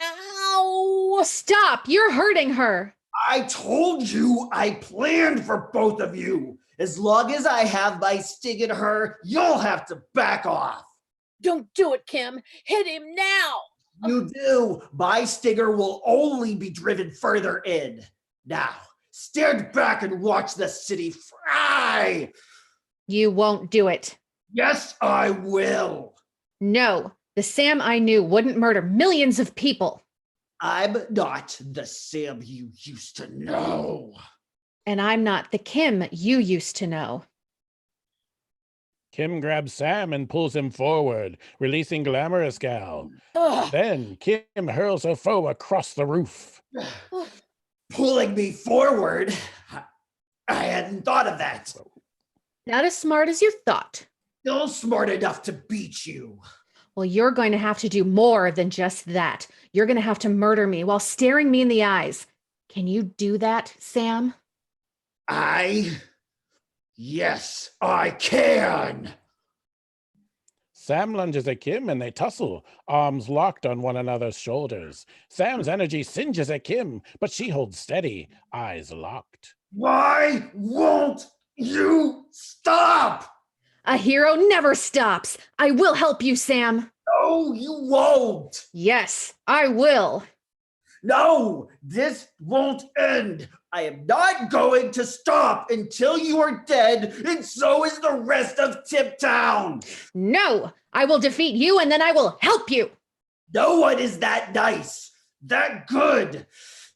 Ow! Stop! You're hurting her. I told you I planned for both of you. As long as I have my sting in her, you'll have to back off. Don't do it, Kim. Hit him now. You do. My stinger will only be driven further in. Now, stand back and watch the city fry. You won't do it. Yes, I will. No, the Sam I knew wouldn't murder millions of people. I'm not the Sam you used to know. And I'm not the Kim you used to know. Kim grabs Sam and pulls him forward, releasing Glamorous Gal. Then Kim hurls her foe across the roof. Pulling me forward? I hadn't thought of that. Not as smart as you thought. Still smart enough to beat you. Well, you're going to have to do more than just that. You're going to have to murder me while staring me in the eyes. Can you do that, Sam? Yes, I can. Sam lunges at Kim and they tussle, arms locked on one another's shoulders. Sam's energy singes at Kim, but she holds steady, eyes locked. Why won't you stop? A hero never stops. I will help you, Sam. No, you won't. Yes, I will. No, this won't end. I am not going to stop until you are dead, and so is the rest of Tip Town. No, I will defeat you and then I will help you. No one is that nice, that good,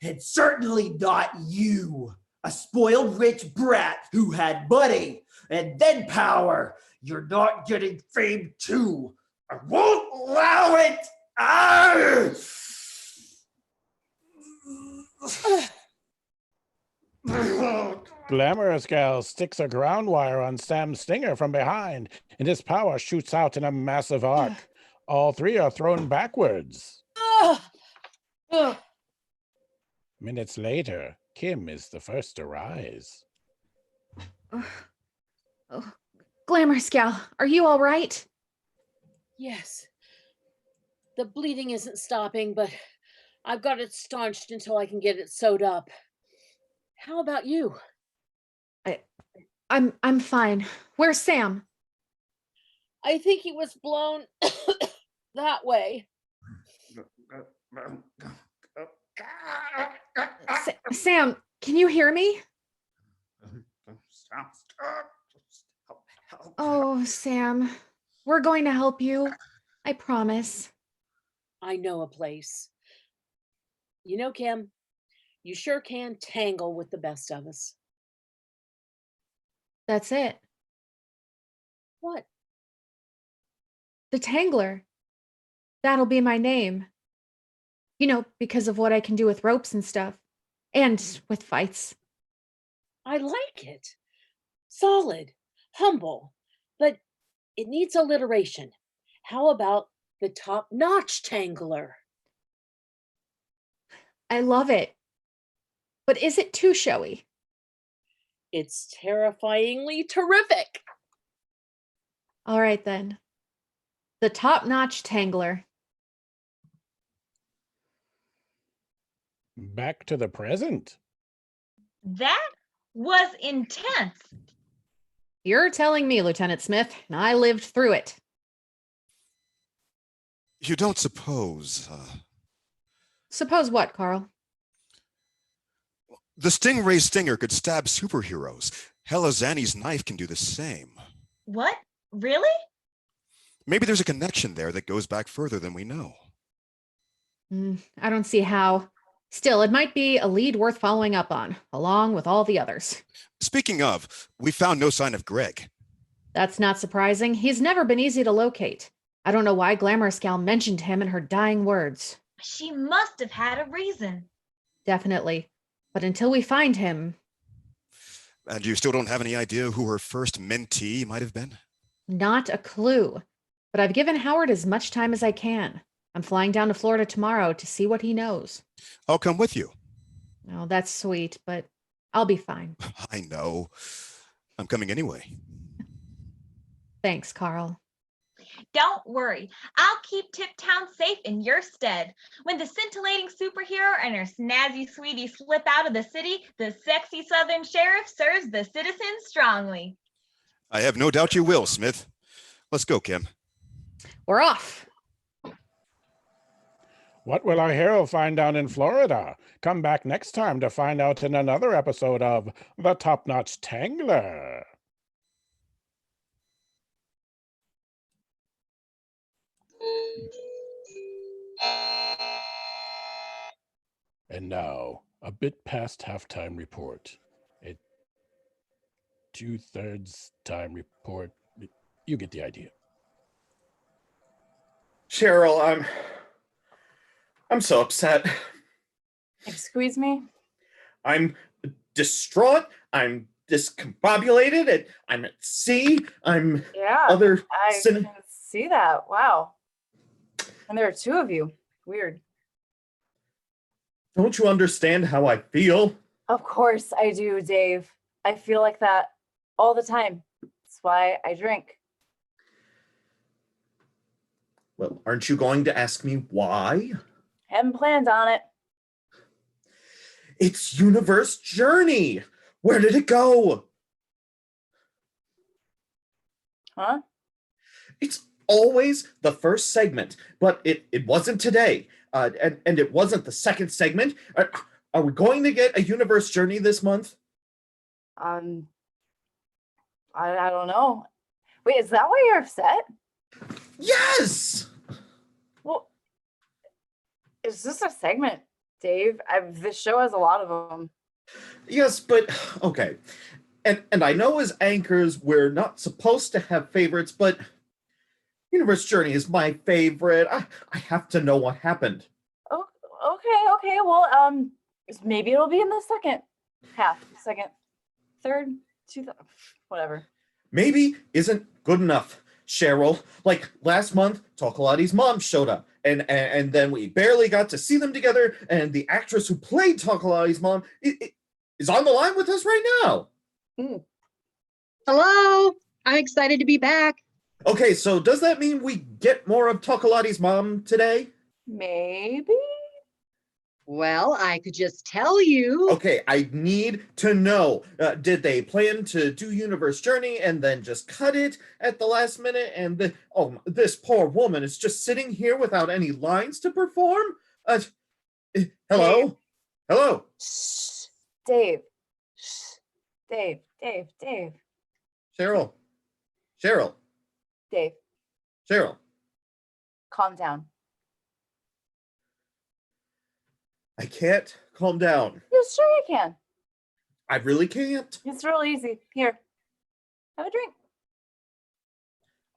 and certainly not you. A spoiled rich brat who had money and then power. You're not getting fame too. I won't allow it. Glamorous Gal sticks a ground wire on Sam's stinger from behind, and his power shoots out in a massive arc. All three are thrown backwards. Minutes later, Kim is the first to rise. Glamorous Gal, are you all right? Yes. The bleeding isn't stopping, but I've got it staunched until I can get it sewed up. How about you? I'm fine. Where's Sam? I think he was blown that way. Sam, can you hear me? Oh, Sam, we're going to help you. I promise. I know a place. You know, Kim, you sure can tangle with the best of us. That's it. What? The Tangler. That'll be my name. You know, because of what I can do with ropes and stuff. And with fights. I like it. Solid, humble, but it needs alliteration. How about the top-notch Tangler? I love it. But is it too showy? It's terrifyingly terrific. All right, then. The top-notch Tangler. Back to the present. That was intense. You're telling me, Lieutenant Smith, and I lived through it. You don't suppose, Suppose what, Carl? the Stingray's stinger could stab superheroes. Helazani's knife can do the same. What? Really? Maybe there's a connection there that goes back further than we know. I don't see how. Still, it might be a lead worth following up on, along with all the others. Speaking of, we found no sign of Greg. That's not surprising. He's never been easy to locate. I don't know why Glamorous Gal mentioned him in her dying words. She must have had a reason. Definitely. But until we find him... And you still don't have any idea who her first mentee might have been? Not a clue. But I've given Howard as much time as I can. I'm flying down to Florida tomorrow to see what he knows. I'll come with you. Oh, that's sweet, but I'll be fine. I know. I'm coming anyway. Thanks, Carl. Don't worry. I'll keep Tip Town safe in your stead. When the scintillating superhero and her snazzy sweetie slip out of the city, the sexy Southern sheriff serves the citizens strongly. I have no doubt you will, Smith. Let's go, Kim. We're off. What will our hero find down in Florida? Come back next time to find out in another episode of The Top Notch Tangler. And now, a bit past halftime report. A 2/3 time report. You get the idea. Cheryl, I'm so upset. Excuse me? I'm distraught. I'm discombobulated. And I'm at sea. I'm Yeah, other. I can see that. Wow. And there are two of you. Weird. Don't you understand how I feel? Of course I do, Dave. I feel like that all the time. That's why I drink. Well, aren't you going to ask me why? Hadn't planned on it. It's Universe Journey. Where did it go? Huh? It's always the first segment, but it wasn't today. And it wasn't the second segment. Are we going to get a Universe Journey this month? I don't know. Wait, is that why you're upset? Yes! Well, is this a segment, Dave? This show has a lot of them. Yes, but okay. And I know as anchors we're not supposed to have favorites, but Universe Journey is my favorite. I have to know what happened. Oh, okay. Well, maybe it'll be in the second half, third, whatever. Maybe isn't good enough, Cheryl. Like last month, Tokolati's mom showed up, and then we barely got to see them together, and the actress who played Tokolati's mom is on the line with us right now. Hello, I'm excited to be back. Okay, so does that mean we get more of Tokolati's mom today? Maybe? Well, I could just tell you. Okay, I need to know. Did they plan to do Universe Journey and then just cut it at the last minute? And this poor woman is just sitting here without any lines to perform? Hello? Dave. Hello? Shh. Dave. Shh. Dave. Cheryl? Dave, Cheryl? calm down. I can't calm down. Yeah, sure you can. I really can't. It's real easy. Here, have a drink.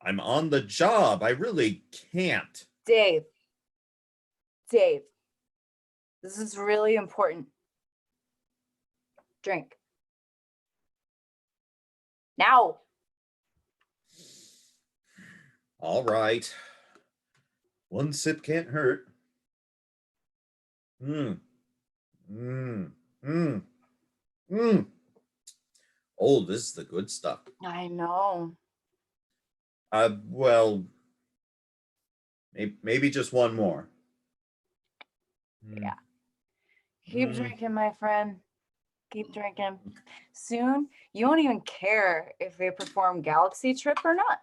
I'm on the job. I really can't. Dave, this is really important. Drink. Now. All right. One sip can't hurt. Oh, this is the good stuff. I know. Well, maybe just one more. Yeah. Keep drinking, my friend. Keep drinking. Soon, you won't even care if they perform Galaxy Trip or not.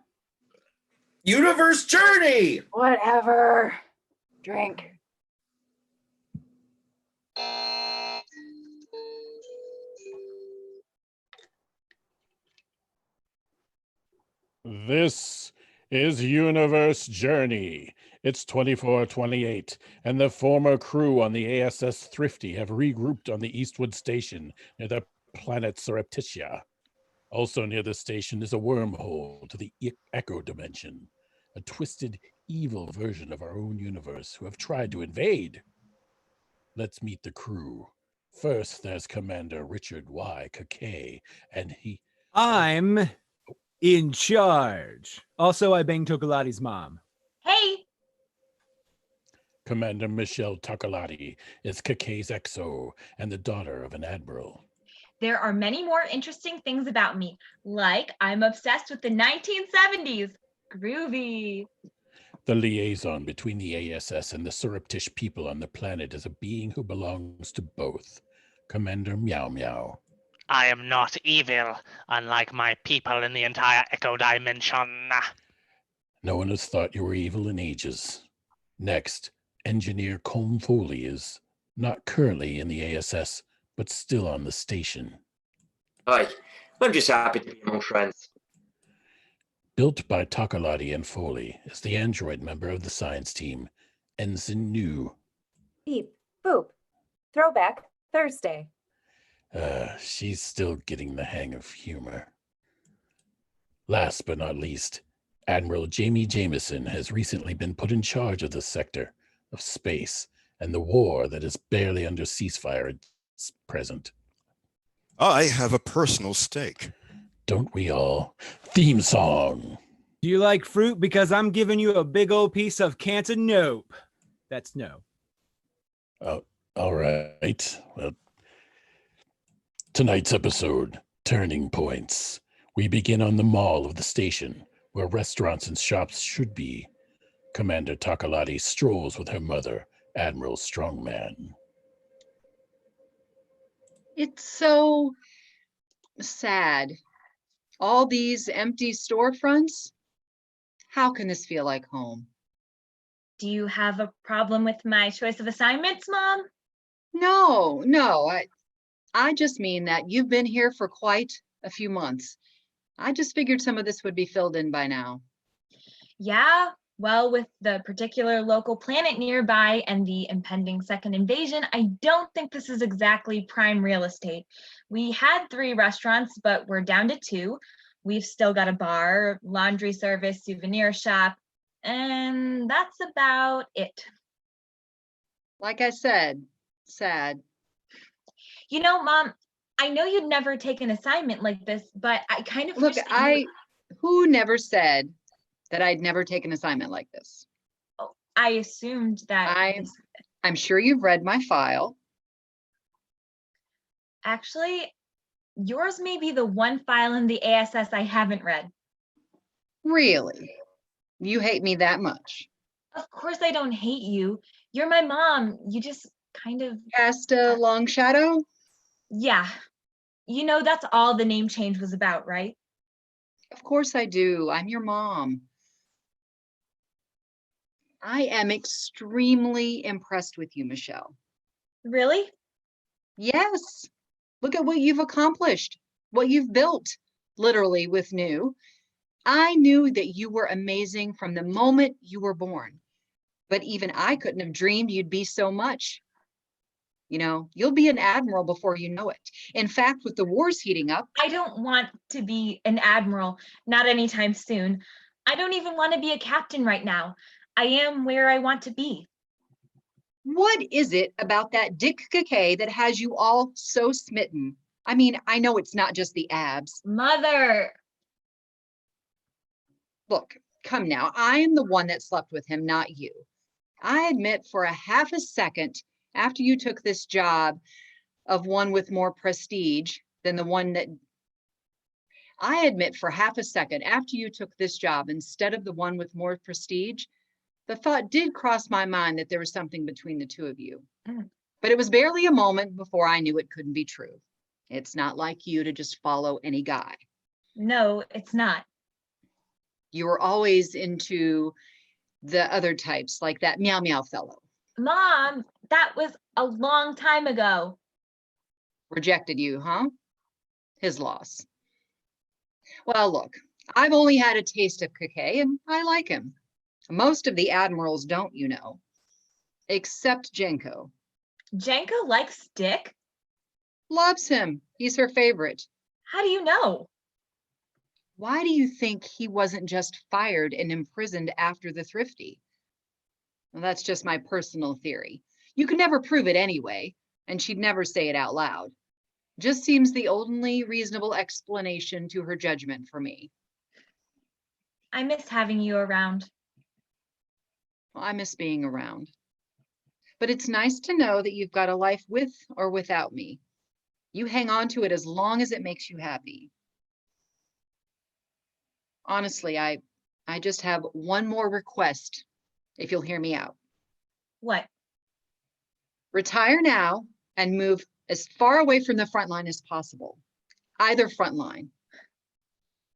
Universe Journey! Whatever. Drink. This is Universe Journey. It's 2428, and the former crew on the ASS Thrifty have regrouped on the Eastwood Station near the planet Surreptitia. Also near the station is a wormhole to the Echo Dimension, a twisted, evil version of our own universe who have tried to invade. Let's meet the crew. First, there's Commander Richard Y. Kakay, and he... I'm in charge. Also, I banged Tokolati's mom. Hey, Commander Michelle Takalati is Kakay's XO and the daughter of an admiral. there are many more interesting things about me, like I'm obsessed with the 1970s. Groovy. The liaison between the ASS and the surreptish people on the planet is a being who belongs to both. Commander Meow Meow. I am not evil, unlike my people in the entire Echo Dimension. No one has thought you were evil in ages. Next, Engineer Colm Foley is not currently in the ASS, but still on the station. Hi, I'm just happy to be among friends. Built by Takalati and Foley is the android member of the science team, Ensign New. Beep, boop. Throwback Thursday. She's still getting the hang of humor. Last but not least, Admiral Jamie Jameson has recently been put in charge of this sector of space and the war that is barely under ceasefire at present. I have a personal stake. Don't we all? Theme song. Do you like fruit? Because I'm giving you a big old piece of cantaloupe. That's no. Oh, all right. Well, tonight's episode, Turning Points. We begin on the mall of the station, where restaurants and shops should be. Commander Takalati strolls with her mother, Admiral Strongman. It's so sad. All these empty storefronts. How can this feel like home? Do you have a problem with my choice of assignments, Mom? No. I just mean that you've been here for quite a few months. I just figured some of this would be filled in by now. Yeah, well, with the particular local planet nearby and the impending second invasion, I don't think this is exactly prime real estate. We had 3 restaurants, but we're down to 2. We've still got a bar, laundry service, souvenir shop, and that's about it. Like I said, sad. You know, Mom, I know you'd never take an assignment like this, but I kind of Look, wish that you... who never said that I'd never take an assignment like this? I assumed that... I'm sure you've read my file. Actually, yours may be the one file in the ASS I haven't read. Really? You hate me that much? Of course I don't hate you. You're my mom. You just kind of... Cast a long shadow? Yeah. You know, that's all the name change was about, right? Of course I do. I'm your mom. I am extremely impressed with you, Michelle. Really? Yes. Look at what you've accomplished, what you've built, literally with new. I knew that you were amazing from the moment you were born, but even I couldn't have dreamed you'd be so much. You know, you'll be an admiral before you know it. In fact, with the wars heating up... I don't want to be an admiral, not anytime soon. I don't even want to be a captain right now. I am where I want to be. What is it about that Dick Kakay that has you all so smitten? I mean, I know it's not just the abs. Mother! Look, come now. I am the one that slept with him, not you. I admit for a half a second after you took this job of one with more prestige than the one that... I admit for half a second after you took this job instead of the one with more prestige, the thought did cross my mind that there was something between the two of you. But it was barely a moment before I knew it couldn't be true. It's not like you to just follow any guy. No, it's not. You were always into the other types, like that meow meow fellow. Mom, that was a long time ago. Rejected you, huh? His loss. Well, look, I've only had a taste of Kakay and I like him. Most of the admirals don't, you know, except Jenko. Jenko likes Dick? Loves him. He's her favorite. How do you know? Why do you think he wasn't just fired and imprisoned after the Thrifty? Well, that's just my personal theory. You can never prove it anyway, and she'd never say it out loud. Just seems the only reasonable explanation to her judgment for me. I miss having you around. Well, I miss being around. But it's nice to know that you've got a life with or without me. You hang on to it as long as it makes you happy. Honestly, I just have one more request, if you'll hear me out. What? Retire now and move as far away from the front line as possible. Either front line.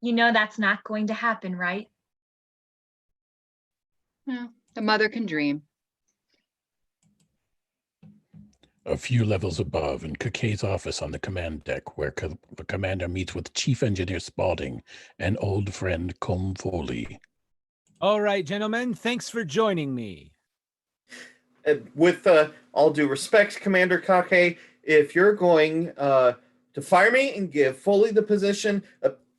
You know that's not going to happen, right? Well, the mother can dream. A few levels above, in Kakay's office on the command deck, where the commander meets with Chief Engineer Spaulding and old friend Colm Foley. All right, gentlemen, thanks for joining me. With all due respect, Commander Kake, if you're going to fire me and give Foley the position,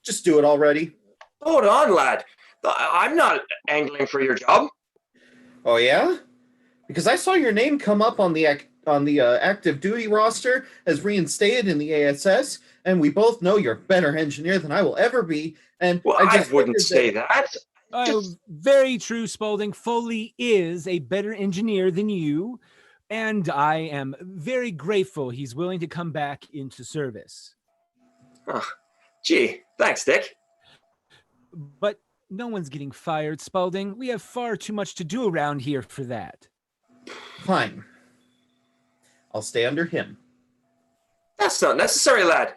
just do it already. Hold on, lad. I'm not angling for your job. Oh yeah? Because I saw your name come up on the active duty roster as reinstated in the ASS, and we both know you're a better engineer than I will ever be. And Well, I wouldn't say that. Very true, Spaulding. Foley is a better engineer than you, and I am very grateful he's willing to come back into service. Oh, gee, thanks, Dick. But no one's getting fired, Spaulding. We have far too much to do around here for that. Fine. I'll stay under him. That's not necessary, lad.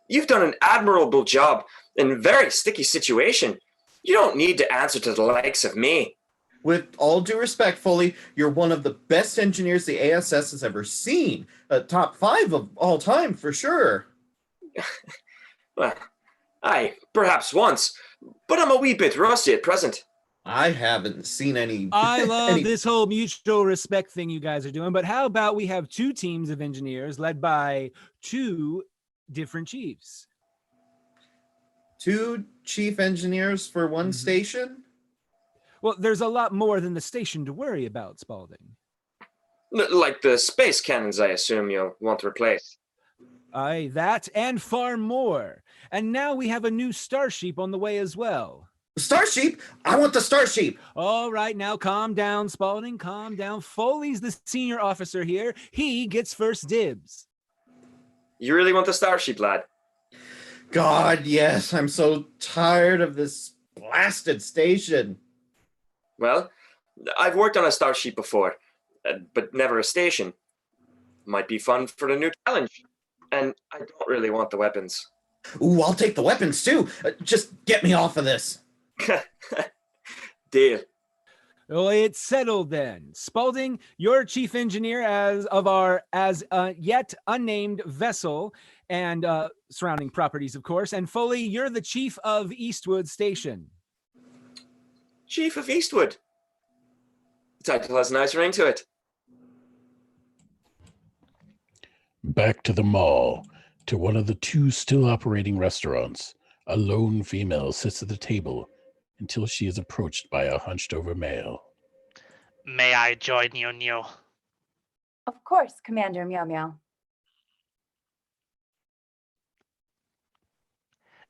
You've done an admirable job in a very sticky situation. You don't need to answer to the likes of me. With all due respect, Foley, you're one of the best engineers the ASS has ever seen. Top 5 of all time, for sure. Well, aye, perhaps once, but I'm a wee bit rusty at present. I haven't seen any... I love this whole mutual respect thing you guys are doing, but how about we have 2 teams of engineers led by 2 different chiefs? 2 chief engineers for one station? Well, there's a lot more than the station to worry about, Spaulding. Like the space cannons, I assume you'll want to replace. Aye, that and far more. And now we have a new Starsheep on the way as well. Starsheep? I want the Starsheep! All right, now calm down, Spaulding, calm down. Foley's the senior officer here. He gets first dibs. You really want the Starsheep, lad? God, yes. I'm so tired of this blasted station. Well, I've worked on a Starsheep before, but never a station. Might be fun for the new challenge. And I don't really want the weapons. Ooh, I'll take the weapons too. Just get me off of this. Deal. Well, it's settled then. Spaulding, you're chief engineer as a yet unnamed vessel and surrounding properties, of course. And Foley, you're the chief of Eastwood Station. Chief of Eastwood. The title has a nice ring to it. Back to the mall, to one of the 2 still operating restaurants. A lone female sits at the table until she is approached by a hunched-over male. May I join you, New? Of course, Commander Meow Meow.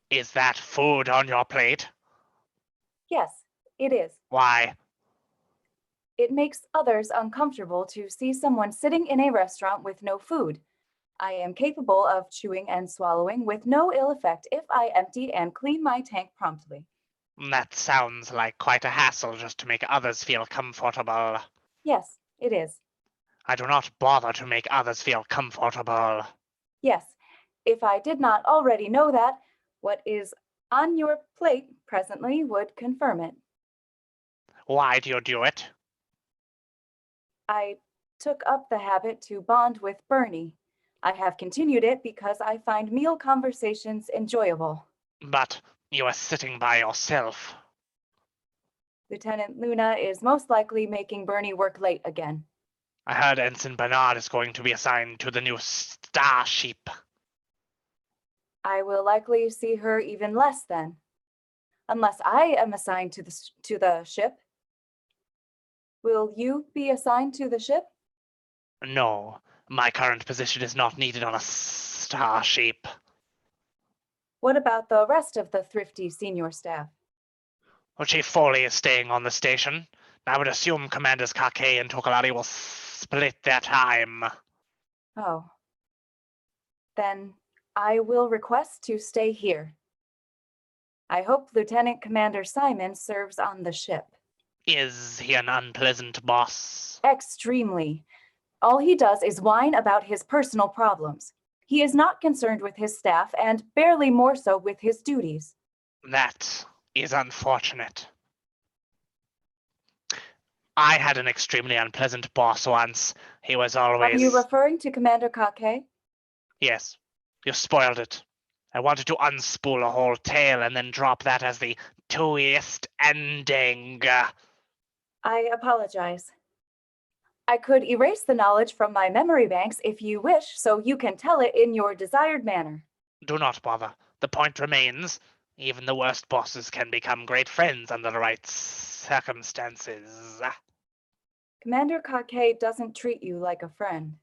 Is that food on your plate? Yes, it is. Why? It makes others uncomfortable to see someone sitting in a restaurant with no food. I am capable of chewing and swallowing with no ill effect if I empty and clean my tank promptly. That sounds like quite a hassle just to make others feel comfortable. Yes, it is. I do not bother to make others feel comfortable. Yes, if I did not already know that, what is on your plate presently would confirm it. Why do you do it? I took up the habit to bond with Bernie. I have continued it because I find meal conversations enjoyable. But you are sitting by yourself. Lieutenant Luna is most likely making Bernie work late again. I heard Ensign Bernard is going to be assigned to the new Starsheep. I will likely see her even less then. Unless I am assigned to the ship. Will you be assigned to the ship? No, my current position is not needed on a Starsheep. What about the rest of the thrifty senior staff? Well, Chief Foley is staying on the station. I would assume Commanders Kake and Tokalari will split their time. Oh. Then I will request to stay here. I hope Lieutenant Commander Simon serves on the ship. Is he an unpleasant boss? Extremely. All he does is whine about his personal problems. He is not concerned with his staff and barely more so with his duties. That is unfortunate. I had an extremely unpleasant boss once. He was Are always... you referring to Commander Kake? Yes, you spoiled it. I wanted to unspool a whole tale and then drop that as the twist ending. I apologize. I could erase the knowledge from my memory banks if you wish, so you can tell it in your desired manner. Do not bother. The point remains, even the worst bosses can become great friends under the right circumstances. Commander Kake doesn't treat you like a friend.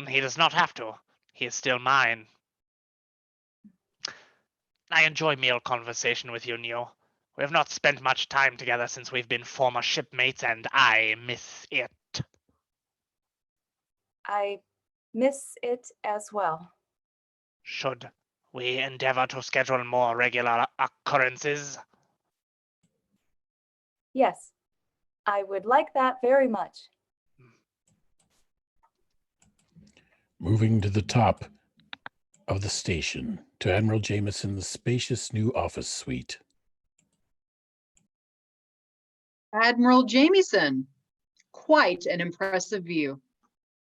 He does not have to. He is still mine. I enjoy meal conversation with you, Neo. We have not spent much time together since we've been former shipmates, and I miss it. I miss it as well. Should we endeavor to schedule more regular occurrences? Yes, I would like that very much. Moving to the top of the station to Admiral Jameson's spacious new office suite. Admiral Jameson, quite an impressive view.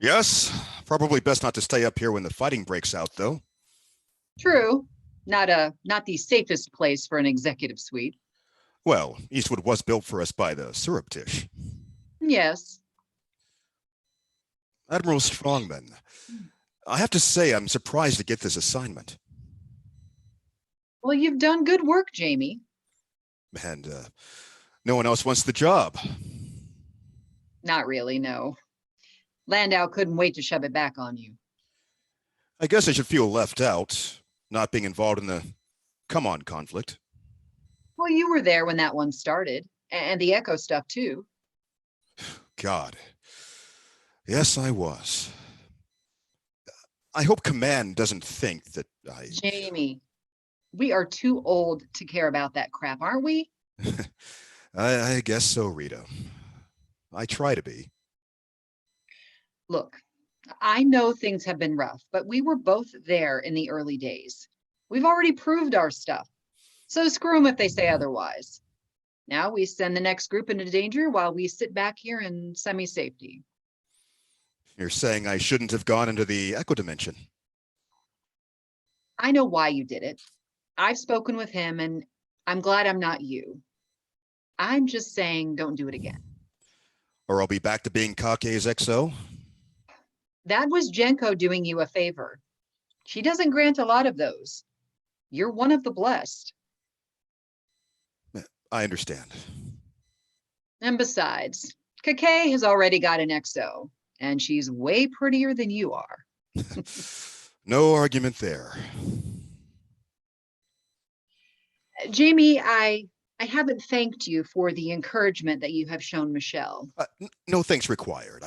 Yes, probably best not to stay up here when the fighting breaks out, though. True, not the safest place for an executive suite. Well, Eastwood was built for us by the surreptish. Yes. Admiral Strongman, I have to say I'm surprised to get this assignment. Well, you've done good work, Jamie. And no one else wants the job. Not really, no. Landau couldn't wait to shove it back on you. I guess I should feel left out, not being involved in the Come On conflict. Well, you were there when that one started, and the Echo stuff, too. God. Yes, I was. I hope Command doesn't think that Jamie, we are too old to care about that crap, aren't we? I guess so, Rita. I try to be. Look, I know things have been rough, but we were both there in the early days. We've already proved our stuff. So screw them if they say otherwise. Now we send the next group into danger while we sit back here in semi-safety. You're saying I shouldn't have gone into the Echo Dimension. I know why you did it. I've spoken with him, and I'm glad I'm not you. I'm just saying don't do it again. Or I'll be back to being Kake's XO? That was Jenko doing you a favor. She doesn't grant a lot of those. You're one of the blessed. I understand. And besides, Kake has already got an XO, and she's way prettier than you are. No argument there. Jamie, I haven't thanked you for the encouragement that you have shown Michelle. No thanks required.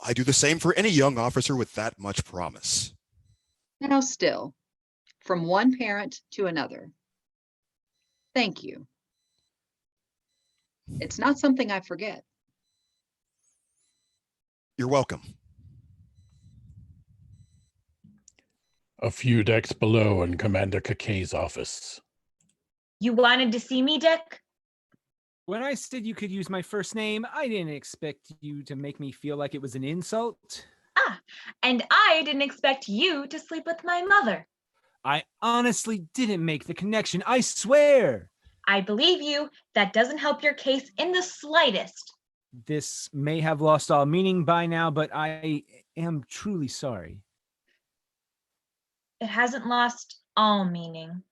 I do the same for any young officer with that much promise. Now still, from one parent to another. Thank you. It's not something I forget. You're welcome. A few decks below in Commander Kake's office. You wanted to see me, Dick? When I said you could use my first name, I didn't expect you to make me feel like it was an insult. And I didn't expect you to sleep with my mother. I honestly didn't make the connection, I swear. I believe you. That doesn't help your case in the slightest. This may have lost all meaning by now, but I am truly sorry. It hasn't lost all meaning.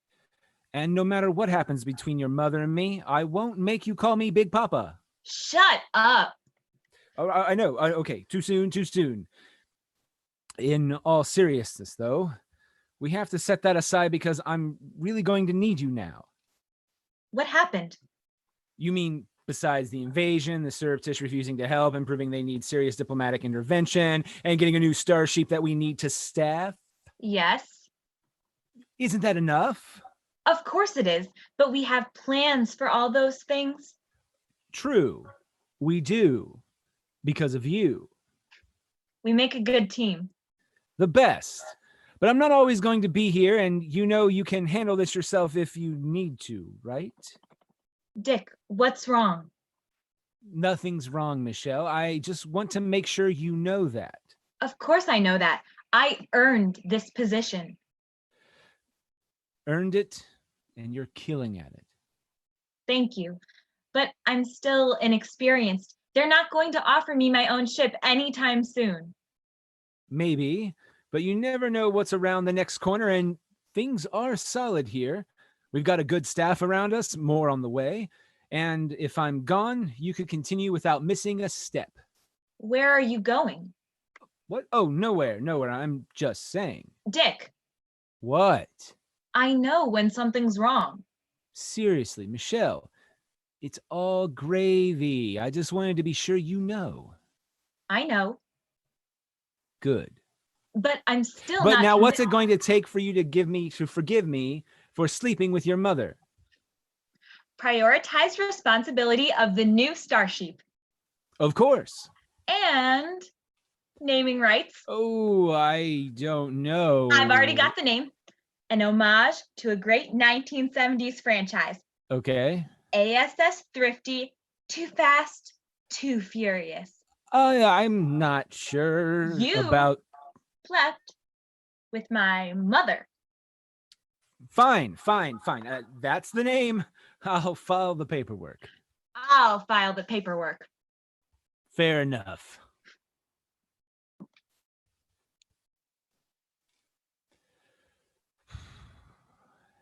And no matter what happens between your mother and me, I won't make you call me Big Papa. Shut up. Oh, I know. Okay, too soon, too soon. In all seriousness, though, we have to set that aside because I'm really going to need you now. What happened? You mean besides the invasion, the surreptish refusing to help and proving they need serious diplomatic intervention, and getting a new starship that we need to staff? Yes. Isn't that enough? Of course it is, but we have plans for all those things. True, we do, because of you. We make a good team. The best. But I'm not always going to be here, and you know you can handle this yourself if you need to, right? Dick, what's wrong? Nothing's wrong, Michelle. I just want to make sure you know that. Of course I know that. I earned this position. Earned it, and you're killing at it. Thank you. But I'm still inexperienced. They're not going to offer me my own ship anytime soon. Maybe, but you never know what's around the next corner, and things are solid here. We've got a good staff around us, more on the way. And if I'm gone, you could continue without missing a step. Where are you going? What? Oh, nowhere. I'm just saying. Dick, What? I know when something's wrong. Seriously, Michelle, it's all gravy. I just wanted to be sure you know. I know, Good. but I'm still But not now what's it going to take for you to forgive me for sleeping with your mother? prioritize responsibility of the new Starship Of course. and naming rights. Oh, I don't know. I've already got the name. An homage to a great 1970s franchise. Okay. ASS Thrifty, Too Fast, Too Furious. I'm not sure You about. slept with my mother. Fine. That's the name. I'll file the paperwork. I'll file the paperwork. Fair enough.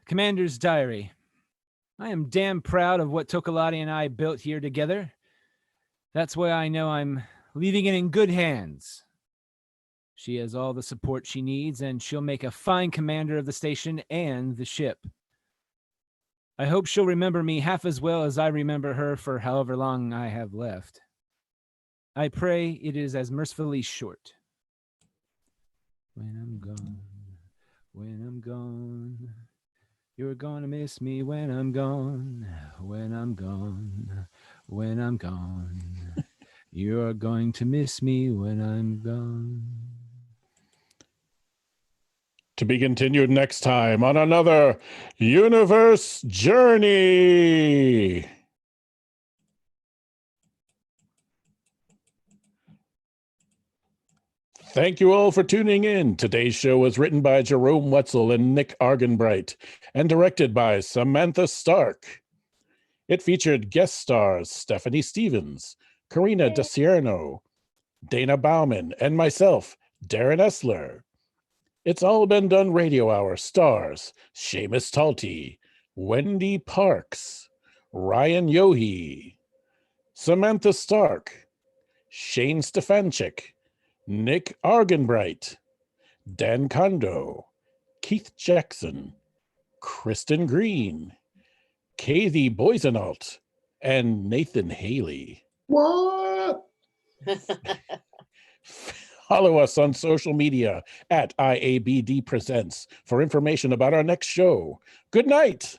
Commander's Diary. I am damn proud of what Tokolati and I built here together. That's why I know I'm leaving it in good hands. She has all the support she needs, and she'll make a fine commander of the station and the ship. I hope she'll remember me half as well as I remember her for however long I have left. I pray it is as mercifully short. When I'm gone, you're gonna miss me when I'm gone, when I'm gone, when I'm gone. You're going to miss me when I'm gone. To be continued next time on another Universe Journey. Thank you all for tuning in. Today's show was written by Jerome Wetzel and Nick Arganbright and directed by Samantha Stark. It featured guest stars Stephanie Stevens, Karina DeCierno, Dana Bauman, and myself, Darren Essler. It's All Been Done Radio Hour stars Seamus Talty, Wendy Parks, Ryan Yohe, Samantha Stark, Shane Stefanchik, Nick Arganbright, Dan Kondo, Keith Jackson, Kristen Green, Kathy Boysenalt, and Nathan Haley. What? Follow us on social media at IABD Presents for information about our next show. Good night.